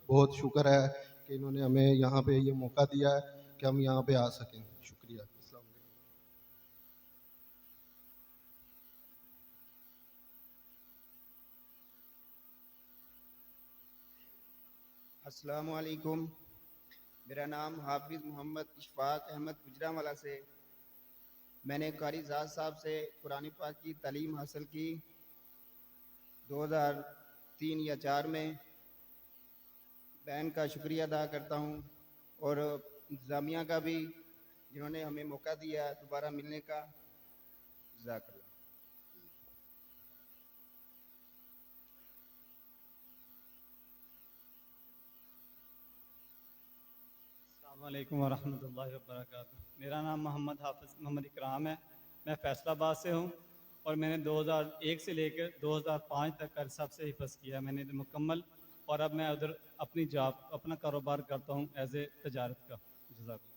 بہت شکر ہے کہ انہوں نے ہمیں یہاں پہ یہ موقع دیا ہے کہ ہم یہاں پہ آ سکیں. شکریہ. السلام علیکم. السلام علیکم. میرا نام حافظ محمد اشفاق احمد گجرانوالہ سے. میں نے قاری زاد صاحب سے قرآن پاک کی تعلیم حاصل کی 2003 یا 4 میں. بہن کا شکریہ ادا کرتا ہوں، اور انتظامیہ کا بھی، جنہوں نے ہمیں موقع دیا دوبارہ ملنے کا. جزاک اللہ. السلام علیکم ورحمۃ اللہ وبرکاتہ. میرا نام محمد حافظ محمد اکرام ہے. میں فیصل آباد سے ہوں، اور میں نے 2001 سے لے کر 2005 تک قاری صاحب سے حفظ کیا. میں نے مکمل، اور اب میں ادھر اپنی جاب، اپنا کاروبار کرتا ہوں ایز اے تجارت کا. جزاک اللہ.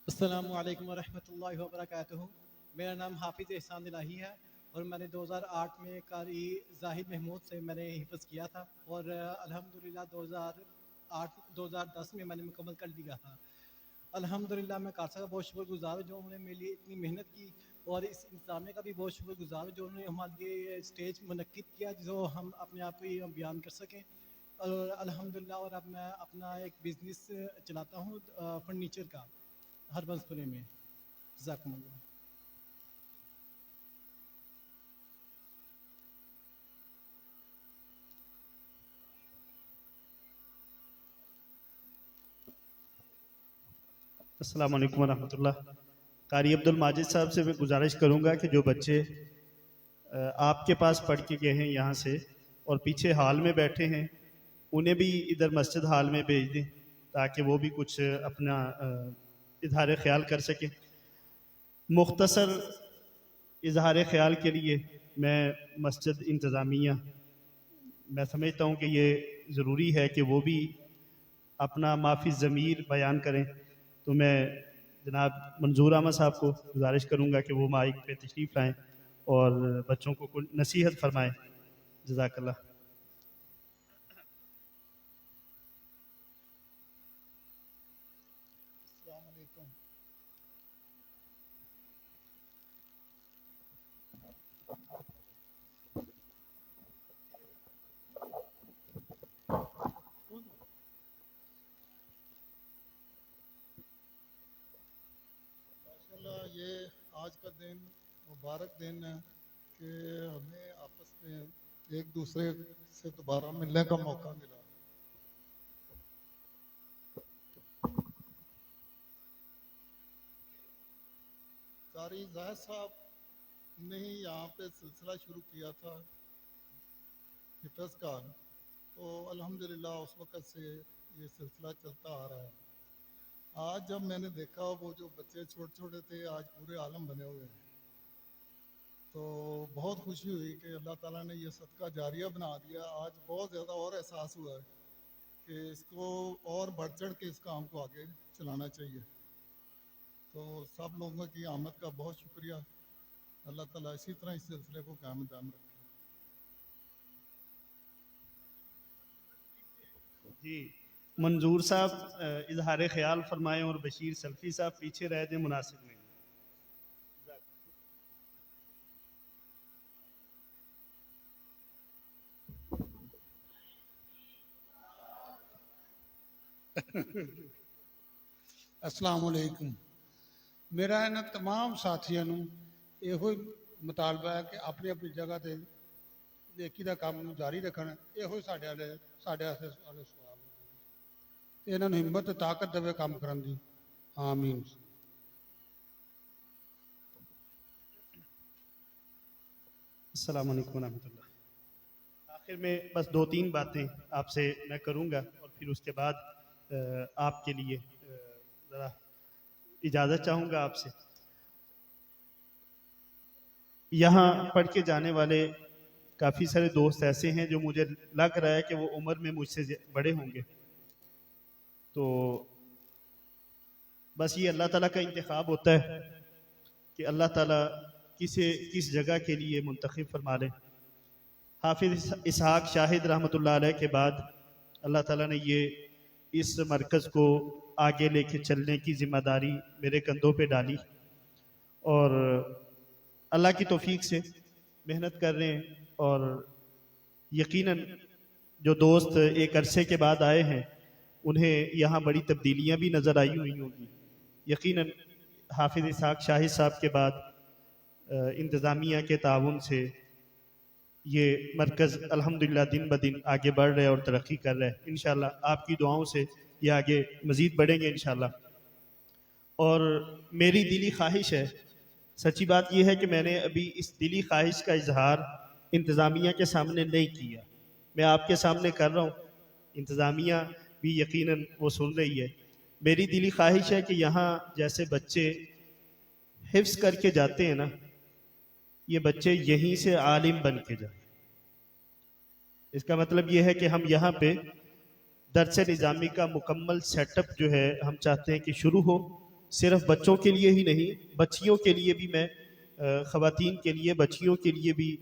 السلام علیکم ورحمۃ اللہ وبرکاتہ. میرا نام حافظ احسان الہی ہے، اور میں نے 2008 میں قاری زاہد محمود سے میں نے حفظ کیا تھا، اور الحمدللہ 2010 میں میں نے مکمل کر لیا تھا. الحمدللہ میں قاری کا بہت شکر گزار ہوں جو انہوں نے میرے لیے اتنی محنت کی، اور اس انتظامیہ کا بھی بہت شکر گزار ہوں جو انہوں نے ہمارے لیے اسٹیج منعقد کیا جو ہم اپنے آپ کو یہ بیان کر سکیں. اور الحمدللہ، اور اب میں اپنا ایک بزنس چلاتا ہوں فرنیچر کا ہربنس پورے میں. جزاکم اللہ. السلام علیکم ورحمۃ اللہ. قاری عبد الماجد صاحب سے میں گزارش کروں گا کہ جو بچے آپ کے پاس پڑھ کے گئے ہیں یہاں سے اور پیچھے ہال میں بیٹھے ہیں، انہیں بھی ادھر مسجد ہال میں بھیج دیں تاکہ وہ بھی کچھ اپنا اظہار خیال کر سکیں. مختصر اظہار خیال کے لیے میں مسجد انتظامیہ، میں سمجھتا ہوں کہ یہ ضروری ہے کہ وہ بھی اپنا معافی ضمیر بیان کریں. تو میں جناب منظور احمد صاحب کو گزارش کروں گا کہ وہ مائک پہ تشریف لائیں اور بچوں کو کچھ نصیحت فرمائیں. جزاک اللہ. السلام علیکم. ماشاءاللہ یہ آج کا دن مبارک دن ہے کہ ہمیں آپس میں ایک دوسرے سے دوبارہ ملنے کا موقع ملا. قاری زاہد صاحب نے ہی یہاں پہ سلسلہ شروع کیا تھا حفظ کا، تو الحمدللہ اس وقت سے یہ سلسلہ چلتا آ رہا ہے. آج جب میں نے دیکھا وہ جو بچے چھوٹے چھوٹے تھے آج پورے عالم بنے ہوئے ہیں، تو بہت خوشی ہوئی کہ اللہ تعالیٰ نے یہ صدقہ جاریہ بنا دیا. آج بہت زیادہ اور احساس ہوا ہے کہ اس کو اور بڑھ چڑھ کے اس کام کو آگے چلانا چاہیے. تو سب لوگوں کی آمد کا بہت شکریہ. اللہ تعالیٰ اسی طرح اس سلسلے کو قائم دائم رکھے. جی منظور صاحب اظہار خیال فرمائیں اور بشیر سلفی صاحب پیچھے رہ جائیں، مناسب نہیں۔ السلام علیکم۔ میرا انہاں تمام ساتھیاں نوں ਇਹੋ مطالبہ ہے کہ اپنی اپنی جگہ تے نیکی دا کام نوں جاری رکھن، ਇਹੋ ਸਾਡੇ واسطے سوال تے انہاں نوں ہمت تے طاقت دے کام کرن دی۔ آمین۔ السلام علیکم ورحمۃ اللہ۔ آخر میں بس 2-3 باتیں آپ سے میں کروں گا اور پھر اس کے بعد آپ کے لیے ذرا اجازت چاہوں گا آپ سے۔ یہاں پڑھ کے جانے والے کافی سارے دوست ایسے ہیں جو مجھے لگ رہا ہے کہ وہ عمر میں مجھ سے بڑے ہوں گے، تو بس یہ اللہ تعالیٰ کا انتخاب ہوتا ہے کہ اللہ تعالیٰ کسے کس جگہ کے لیے منتخب فرما لے۔ حافظ اسحاق شاہد رحمۃ اللہ علیہ کے بعد اللہ تعالیٰ نے یہ اس مرکز کو آگے لے کے چلنے کی ذمہ داری میرے کندھوں پہ ڈالی، اور اللہ کی توفیق سے محنت کر رہے ہیں، اور یقیناً جو دوست ایک عرصے کے بعد آئے ہیں انہیں یہاں بڑی تبدیلیاں بھی نظر آئی ہوئی ہوں گی۔ یقیناً حافظ اسحاق شاہد صاحب کے بعد انتظامیہ کے تعاون سے یہ مرکز الحمدللہ دن بدن آگے بڑھ رہے اور ترقی کر رہے ہیں۔ انشاءاللہ آپ کی دعاؤں سے یہ آگے مزید بڑھیں گے انشاءاللہ۔ اور میری دلی خواہش ہے، سچی بات یہ ہے کہ میں نے ابھی اس دلی خواہش کا اظہار انتظامیہ کے سامنے نہیں کیا، میں آپ کے سامنے کر رہا ہوں، انتظامیہ بھی یقیناً وہ سن رہی ہے۔ میری دلی خواہش ہے کہ یہاں جیسے بچے حفظ کر کے جاتے ہیں نا، یہ بچے یہیں سے عالم بن کے جائیں۔ اس کا مطلب یہ ہے کہ ہم یہاں پہ درس نظامی کا مکمل سیٹ اپ جو ہے ہم چاہتے ہیں کہ شروع ہو، صرف بچوں کے لیے ہی نہیں، بچیوں کے لیے بھی، میں خواتین کے لیے، بچیوں کے لیے بھی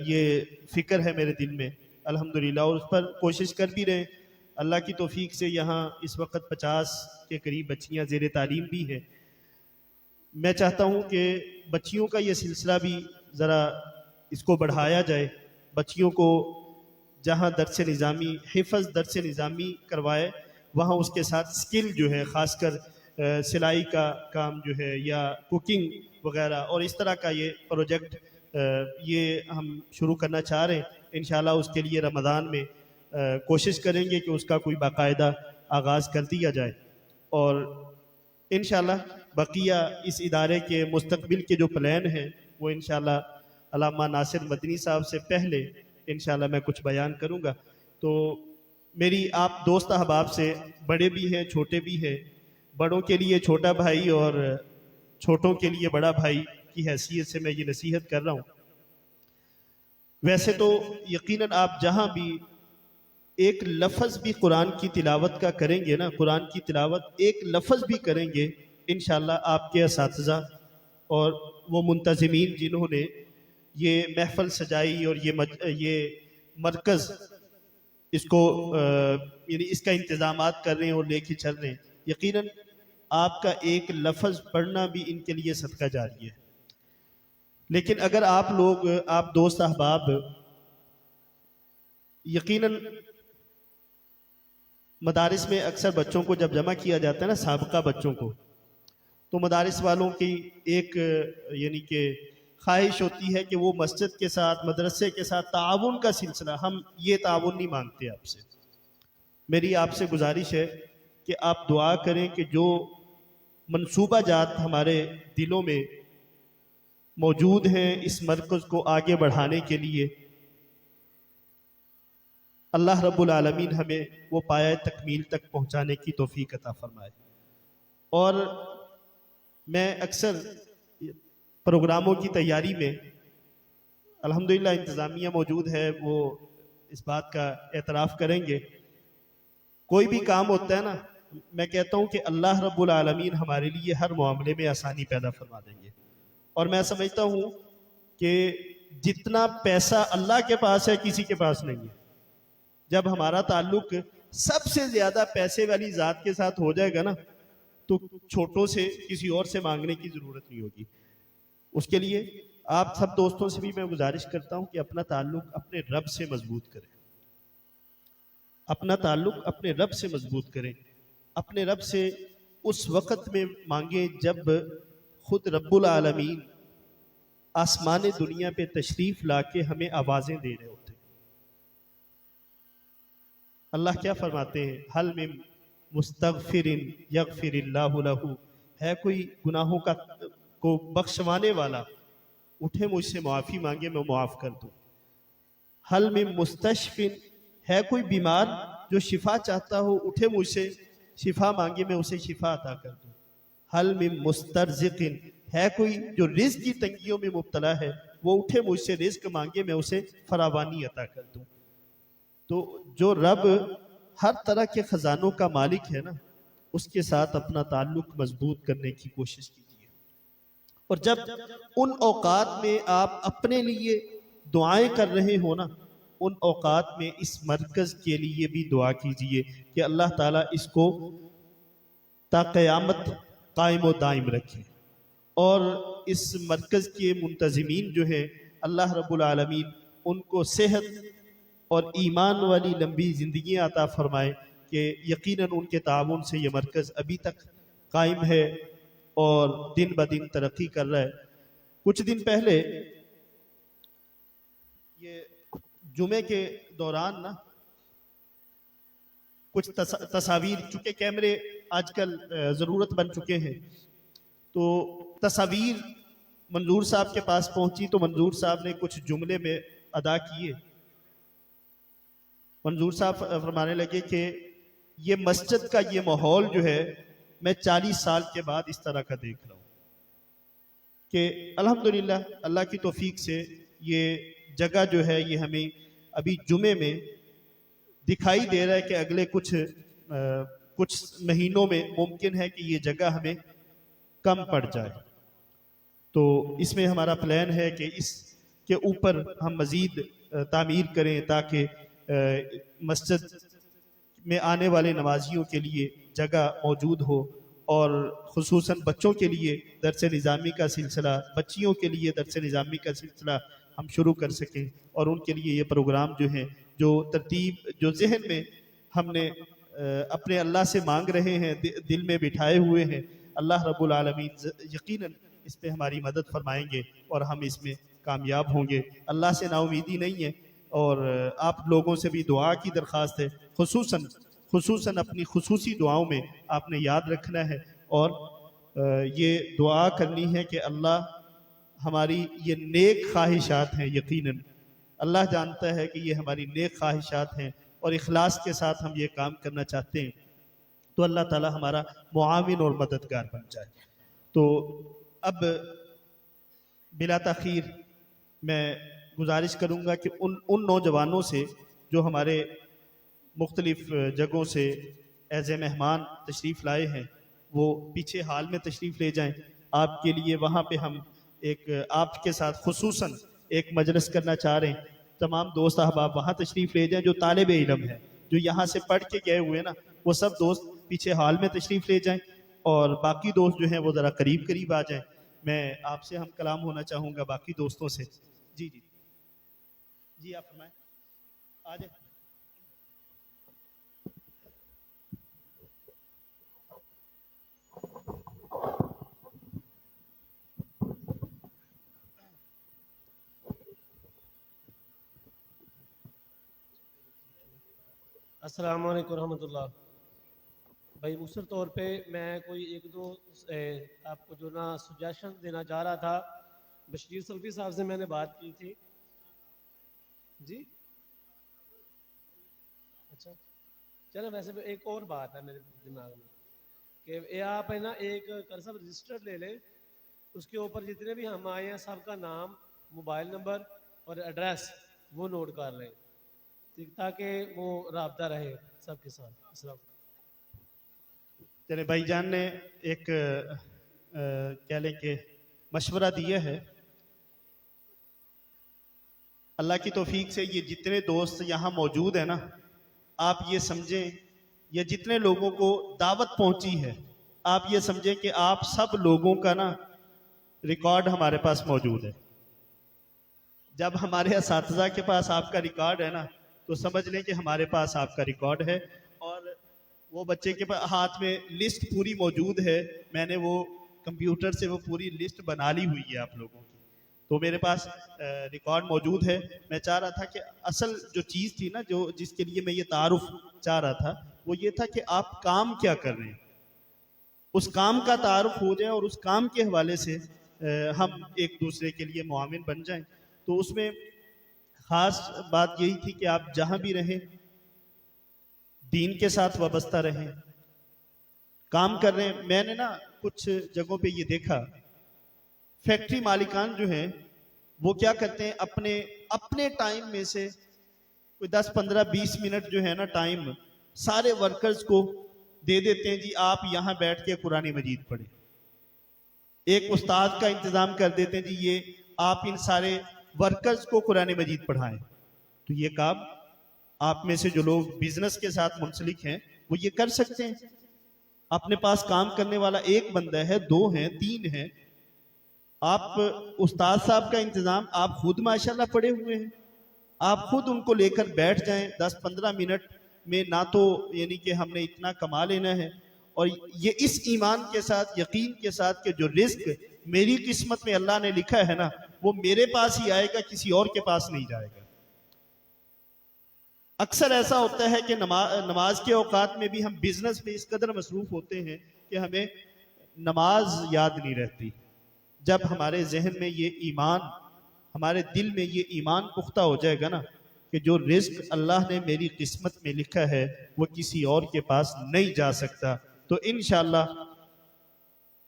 یہ فکر ہے میرے دل میں الحمدللہ، اور اس پر کوشش کر بھی رہے ہیں۔ اللہ کی توفیق سے یہاں اس وقت 50 کے قریب بچیاں زیر تعلیم بھی ہیں۔ میں چاہتا ہوں کہ بچیوں کا یہ سلسلہ بھی ذرا اس کو بڑھایا جائے، بچیوں کو جہاں درس نظامی حفظ درس نظامی کروائے، وہاں اس کے ساتھ سکل جو ہے، خاص کر سلائی کا کام جو ہے یا کوکنگ وغیرہ، اور اس طرح کا یہ پروجیکٹ یہ ہم شروع کرنا چاہ رہے ہیں۔ انشاءاللہ اس کے لیے رمضان میں کوشش کریں گے کہ اس کا کوئی باقاعدہ آغاز کر دیا جائے، اور انشاءاللہ بقیہ اس ادارے کے مستقبل کے جو پلان ہیں وہ انشاءاللہ علامہ ناصر مدنی صاحب سے پہلے انشاءاللہ میں کچھ بیان کروں گا۔ تو میری آپ دوست احباب سے، بڑے بھی ہیں چھوٹے بھی ہیں، بڑوں کے لیے چھوٹا بھائی اور چھوٹوں کے لیے بڑا بھائی کی حیثیت سے میں یہ نصیحت کر رہا ہوں۔ ویسے تو یقیناً آپ جہاں بھی ایک لفظ بھی قرآن کی تلاوت کا کریں گے نا، قرآن کی تلاوت ایک لفظ بھی کریں گے، انشاءاللہ آپ کے اساتذہ اور وہ منتظمین جنہوں نے یہ محفل سجائی اور یہ مرکز اس کو یعنی اس کا انتظامات کر رہے ہیں اور لے کے چل رہے ہیں، یقیناً آپ کا ایک لفظ پڑھنا بھی ان کے لیے صدقہ جاری ہے۔ لیکن اگر آپ لوگ، آپ دوست احباب، یقیناً مدارس میں اکثر بچوں کو جب جمع کیا جاتا ہے نا، سابقہ بچوں کو، تو مدارس والوں کی ایک یعنی کہ خواہش ہوتی ہے کہ وہ مسجد کے ساتھ، مدرسے کے ساتھ تعاون کا سلسلہ، ہم یہ تعاون نہیں مانگتے آپ سے۔ میری آپ سے گزارش ہے کہ آپ دعا کریں کہ جو منصوبہ جات ہمارے دلوں میں موجود ہیں اس مرکز کو آگے بڑھانے کے لیے، اللہ رب العالمین ہمیں وہ پایہ تکمیل تک پہنچانے کی توفیق عطا فرمائے۔ اور میں اکثر پروگراموں کی تیاری میں، الحمدللہ انتظامیہ موجود ہے، وہ اس بات کا اعتراف کریں گے، کوئی بھی کام ہوتا ہے نا، میں کہتا ہوں کہ اللہ رب العالمین ہمارے لیے ہر معاملے میں آسانی پیدا فرما دیں گے۔ اور میں سمجھتا ہوں کہ جتنا پیسہ اللہ کے پاس ہے کسی کے پاس نہیں ہے۔ جب ہمارا تعلق سب سے زیادہ پیسے والی ذات کے ساتھ ہو جائے گا نا تو چھوٹوں سے کسی اور سے مانگنے کی ضرورت نہیں ہوگی. اس کے لیے آپ سب دوستوں سے بھی میں گزارش کرتا ہوں کہ اپنا تعلق اپنے رب سے مضبوط کریں. اپنا تعلق اپنے رب سے مضبوط کریں. اپنے رب سے اس وقت میں مانگیں جب خود رب العالمین آسمان دنیا پہ تشریف لا کے ہمیں آوازیں دے رہے ہوتے ہیں. اللہ کیا فرماتے ہیں؟ حل من مستغفر یغفر اللہ لہ، ہے کوئی گناہوں کو بخشوانے والا، اٹھے مجھ سے معافی مانگے میں معاف کر دوں. حل من مستشف، ہے کوئی بیمار جو شفا چاہتا ہو، اٹھے مجھ سے شفا مانگے میں اسے شفا عطا کر دوں. حل من مسترزق، ہے کوئی جو رزق کی تنگیوں میں مبتلا ہے، وہ اٹھے مجھ سے رزق مانگے میں اسے فراوانی عطا کر دوں. تو جو رب ہر طرح کے خزانوں کا مالک ہے نا، اس کے ساتھ اپنا تعلق مضبوط کرنے کی کوشش کیجیے. اور جب ان اوقات میں آپ اپنے لیے دعائیں کر رہے ہو نا، ان اوقات میں اس مرکز کے لیے بھی دعا کیجیے کہ اللہ تعالیٰ اس کو تا قیامت قائم و دائم رکھے. اور اس مرکز کے منتظمین جو ہیں، اللہ رب العالمین ان کو صحت اور ایمان والی لمبی زندگیاں عطا فرمائے کہ یقیناً ان کے تعاون سے یہ مرکز ابھی تک قائم ہے اور دن بدن ترقی کر رہا ہے. کچھ دن پہلے یہ جمعے کے دوران نا کچھ تصاویر، چونکہ کیمرے آج کل ضرورت بن چکے ہیں، تو تصاویر منظور صاحب کے پاس پہنچی تو منظور صاحب نے کچھ جملے میں ادا کیے. منظور صاحب فرمانے لگے کہ یہ مسجد کا یہ ماحول جو ہے میں 40 سال کے بعد اس طرح کا دیکھ رہا ہوں کہ الحمدللہ اللہ کی توفیق سے یہ جگہ جو ہے یہ ہمیں ابھی جمعے میں دکھائی دے رہا ہے کہ اگلے کچھ مہینوں میں ممکن ہے کہ یہ جگہ ہمیں کم پڑ جائے. تو اس میں ہمارا پلان ہے کہ اس کے اوپر ہم مزید تعمیر کریں تاکہ مسجد میں آنے والے نمازیوں کے لیے جگہ موجود ہو، اور خصوصاً بچوں کے لیے درس نظامی کا سلسلہ، بچیوں کے لیے درس نظامی کا سلسلہ ہم شروع کر سکیں. اور ان کے لیے یہ پروگرام جو ہیں، جو ترتیب جو ذہن میں ہم نے اپنے اللہ سے مانگ رہے ہیں، دل میں بٹھائے ہوئے ہیں، اللہ رب العالمین یقیناً اس پہ ہماری مدد فرمائیں گے اور ہم اس میں کامیاب ہوں گے. اللہ سے نا امیدی نہیں ہے، اور آپ لوگوں سے بھی دعا کی درخواست ہے. خصوصاً اپنی خصوصی دعاؤں میں آپ نے یاد رکھنا ہے اور یہ دعا کرنی ہے کہ اللہ ہماری یہ نیک خواہشات ہیں، یقیناً اللہ جانتا ہے کہ یہ ہماری نیک خواہشات ہیں اور اخلاص کے ساتھ ہم یہ کام کرنا چاہتے ہیں، تو اللہ تعالی ہمارا معاون اور مددگار بن جائے. تو اب بلا تاخیر میں گزارش کروں گا کہ ان نوجوانوں سے جو ہمارے مختلف جگہوں سے ایز اے مہمان تشریف لائے ہیں، وہ پیچھے ہال میں تشریف لے جائیں. آپ کے لیے وہاں پہ ہم ایک آپ کے ساتھ خصوصاً ایک مجلس کرنا چاہ رہے ہیں. تمام دوست احباب وہاں تشریف لے جائیں جو طالب علم ہیں، جو یہاں سے پڑھ کے گئے ہوئے نا، وہ سب دوست پیچھے ہال میں تشریف لے جائیں، اور باقی دوست جو ہیں وہ ذرا قریب آ جائیں. میں آپ سے ہم کلام ہونا چاہوں گا باقی دوستوں سے. جی آپ فرمائیں، آ جائیں. السلام علیکم ورحمۃ اللہ. بھائی مختصر طور پہ میں کوئی ایک دو آپ کو جو نا سجیشن دینا چاہ رہا تھا. بشیر سلفی صاحب سے میں نے بات کی تھی. جی اچھا چلو، ویسے ایک اور بات ہے میرے دماغ میں کہ آپ ہے نا ایک کرسب رجسٹر لے لیں، اس کے اوپر جتنے بھی ہم آئے ہیں سب کا نام، موبائل نمبر اور ایڈریس وہ نوٹ کر لیں تاکہ وہ رابطہ رہے سب کے ساتھ. السلام. چلے بھائی جان نے ایک کہہ لیں کہ مشورہ دیا ہے. اللہ کی توفیق سے یہ جتنے دوست یہاں موجود ہیں نا، آپ یہ سمجھیں یا جتنے لوگوں کو دعوت پہنچی ہے آپ یہ سمجھیں کہ آپ سب لوگوں کا نا ریکارڈ ہمارے پاس موجود ہے. جب ہمارے اساتذہ کے پاس آپ کا ریکارڈ ہے نا تو سمجھ لیں کہ ہمارے پاس آپ کا ریکارڈ ہے. اور وہ بچے کے ہاتھ میں لسٹ پوری موجود ہے. میں نے وہ کمپیوٹر سے وہ پوری لسٹ بنا لی ہوئی ہے آپ لوگوں کی, تو میرے پاس ریکارڈ موجود ہے. میں چاہ رہا تھا کہ اصل جو چیز تھی نا جو جس کے لیے میں یہ تعارف چاہ رہا تھا وہ یہ تھا کہ آپ کام کیا کر رہے ہیں, اس کام کا تعارف ہو جائے اور اس کام کے حوالے سے ہم ایک دوسرے کے لیے معاون بن جائیں. تو اس میں خاص بات یہی تھی کہ آپ جہاں بھی رہیں دین کے ساتھ وابستہ رہیں, کام کر رہے ہیں. میں نے نا کچھ جگہوں پہ یہ دیکھا فیکٹری مالکان جو ہیں وہ کیا کرتے ہیں اپنے ٹائم میں سے کوئی 10-15-20 منٹ جو ہے نا ٹائم سارے ورکرز کو دے دیتے ہیں, جی آپ یہاں بیٹھ کے قرآن مجید پڑھیں. ایک استاد کا انتظام کر دیتے ہیں, جی یہ آپ ان سارے ورکرز کو قرآن مجید پڑھائیں. تو یہ کام آپ میں سے جو لوگ بزنس کے ساتھ منسلک ہیں وہ یہ کر سکتے ہیں. اپنے پاس کام کرنے والا ایک بندہ ہے, 2 ہیں, 3 ہیں, آپ استاد صاحب کا انتظام آپ خود ماشاءاللہ پڑے ہوئے ہیں, آپ خود ان کو لے کر بیٹھ جائیں 10-15 منٹ میں. نہ تو یعنی کہ ہم نے اتنا کما لینا ہے, اور یہ اس ایمان کے ساتھ یقین کے ساتھ کہ جو رزق میری قسمت میں اللہ نے لکھا ہے نا وہ میرے پاس ہی آئے گا, کسی اور کے پاس نہیں جائے گا. اکثر ایسا ہوتا ہے کہ نماز کے اوقات میں بھی ہم بزنس میں اس قدر مصروف ہوتے ہیں کہ ہمیں نماز یاد نہیں رہتی. جب ہمارے ذہن میں یہ ایمان, ہمارے دل میں یہ ایمان پختہ ہو جائے گا نا کہ جو رزق اللہ نے میری قسمت میں لکھا ہے وہ کسی اور کے پاس نہیں جا سکتا, تو انشاءاللہ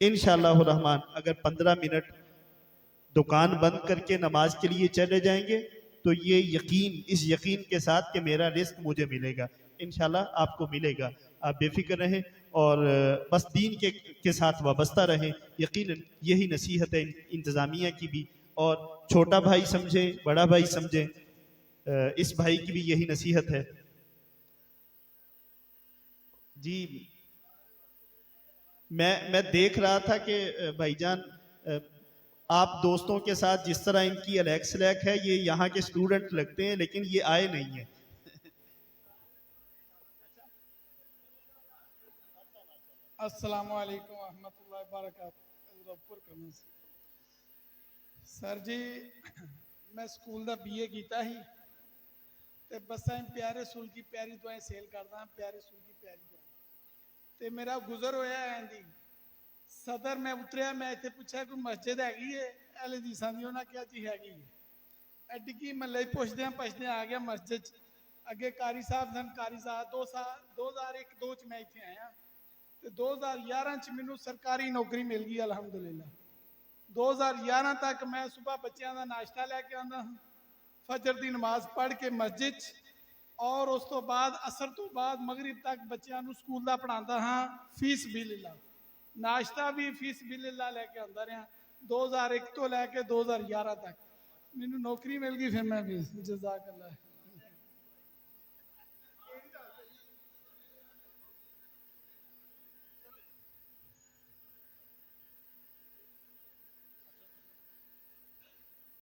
الرحمن اگر 15 منٹ دکان بند کر کے نماز کے لیے چلے جائیں گے تو یہ اس یقین کے ساتھ کہ میرا رزق مجھے ملے گا, انشاءاللہ آپ کو ملے گا. آپ بے فکر رہیں اور بس دین کے ساتھ وابستہ رہیں. یقیناً یہی نصیحت ہے انتظامیہ کی بھی, اور چھوٹا بھائی سمجھیں بڑا بھائی سمجھیں, اس بھائی کی بھی یہی نصیحت ہے. جی میں دیکھ رہا تھا کہ بھائی جان آپ دوستوں کے ساتھ جس طرح ان کی الیکس لیک ہے یہ یہاں کے اسٹوڈنٹ لگتے ہیں لیکن یہ آئے نہیں ہیں. السلام علیکم ورحمۃ اللہ وبرکاتہ. سر جی میں سکول دا BA کیتا ہی تے بساں پیارے رسول کی پیاری دعائیں سیل کردا ہاں, پیارے رسول کی پیاری دعائیں تے میرا گزر ہویا ہے جی صدر میں اتریا, میں ایتھے پوچھا کوئی مسجد ہے اہل حدیثاں دی, انہاں کیا چیز ہے ایڈی محلے پوچھدیاں آ گیا مسجد اگے قاری صاحب سن. قاری صاحب 2001-2 چ میں ایتھے آیا تے 2011 چ مینوں سرکاری نوکری مل گئی الحمدللہ. 2011 تک میں صبح بچیاں دا ناشتہ لے کے آندا ہاں, فجر دی نماز پڑھ کے مسجد اور اس تو بعد عصر تو بعد مغرب تک بچیاں نوں سکول دا پڑھاندا ہاں فی سبیل اللہ. ناشتہ بھی فی سبیل اللہ لے کے آندا رہا 2001 تو لے کے 2011 تک. مینوں نوکری مل گئی, پھر میں بھی جزاک اللہ.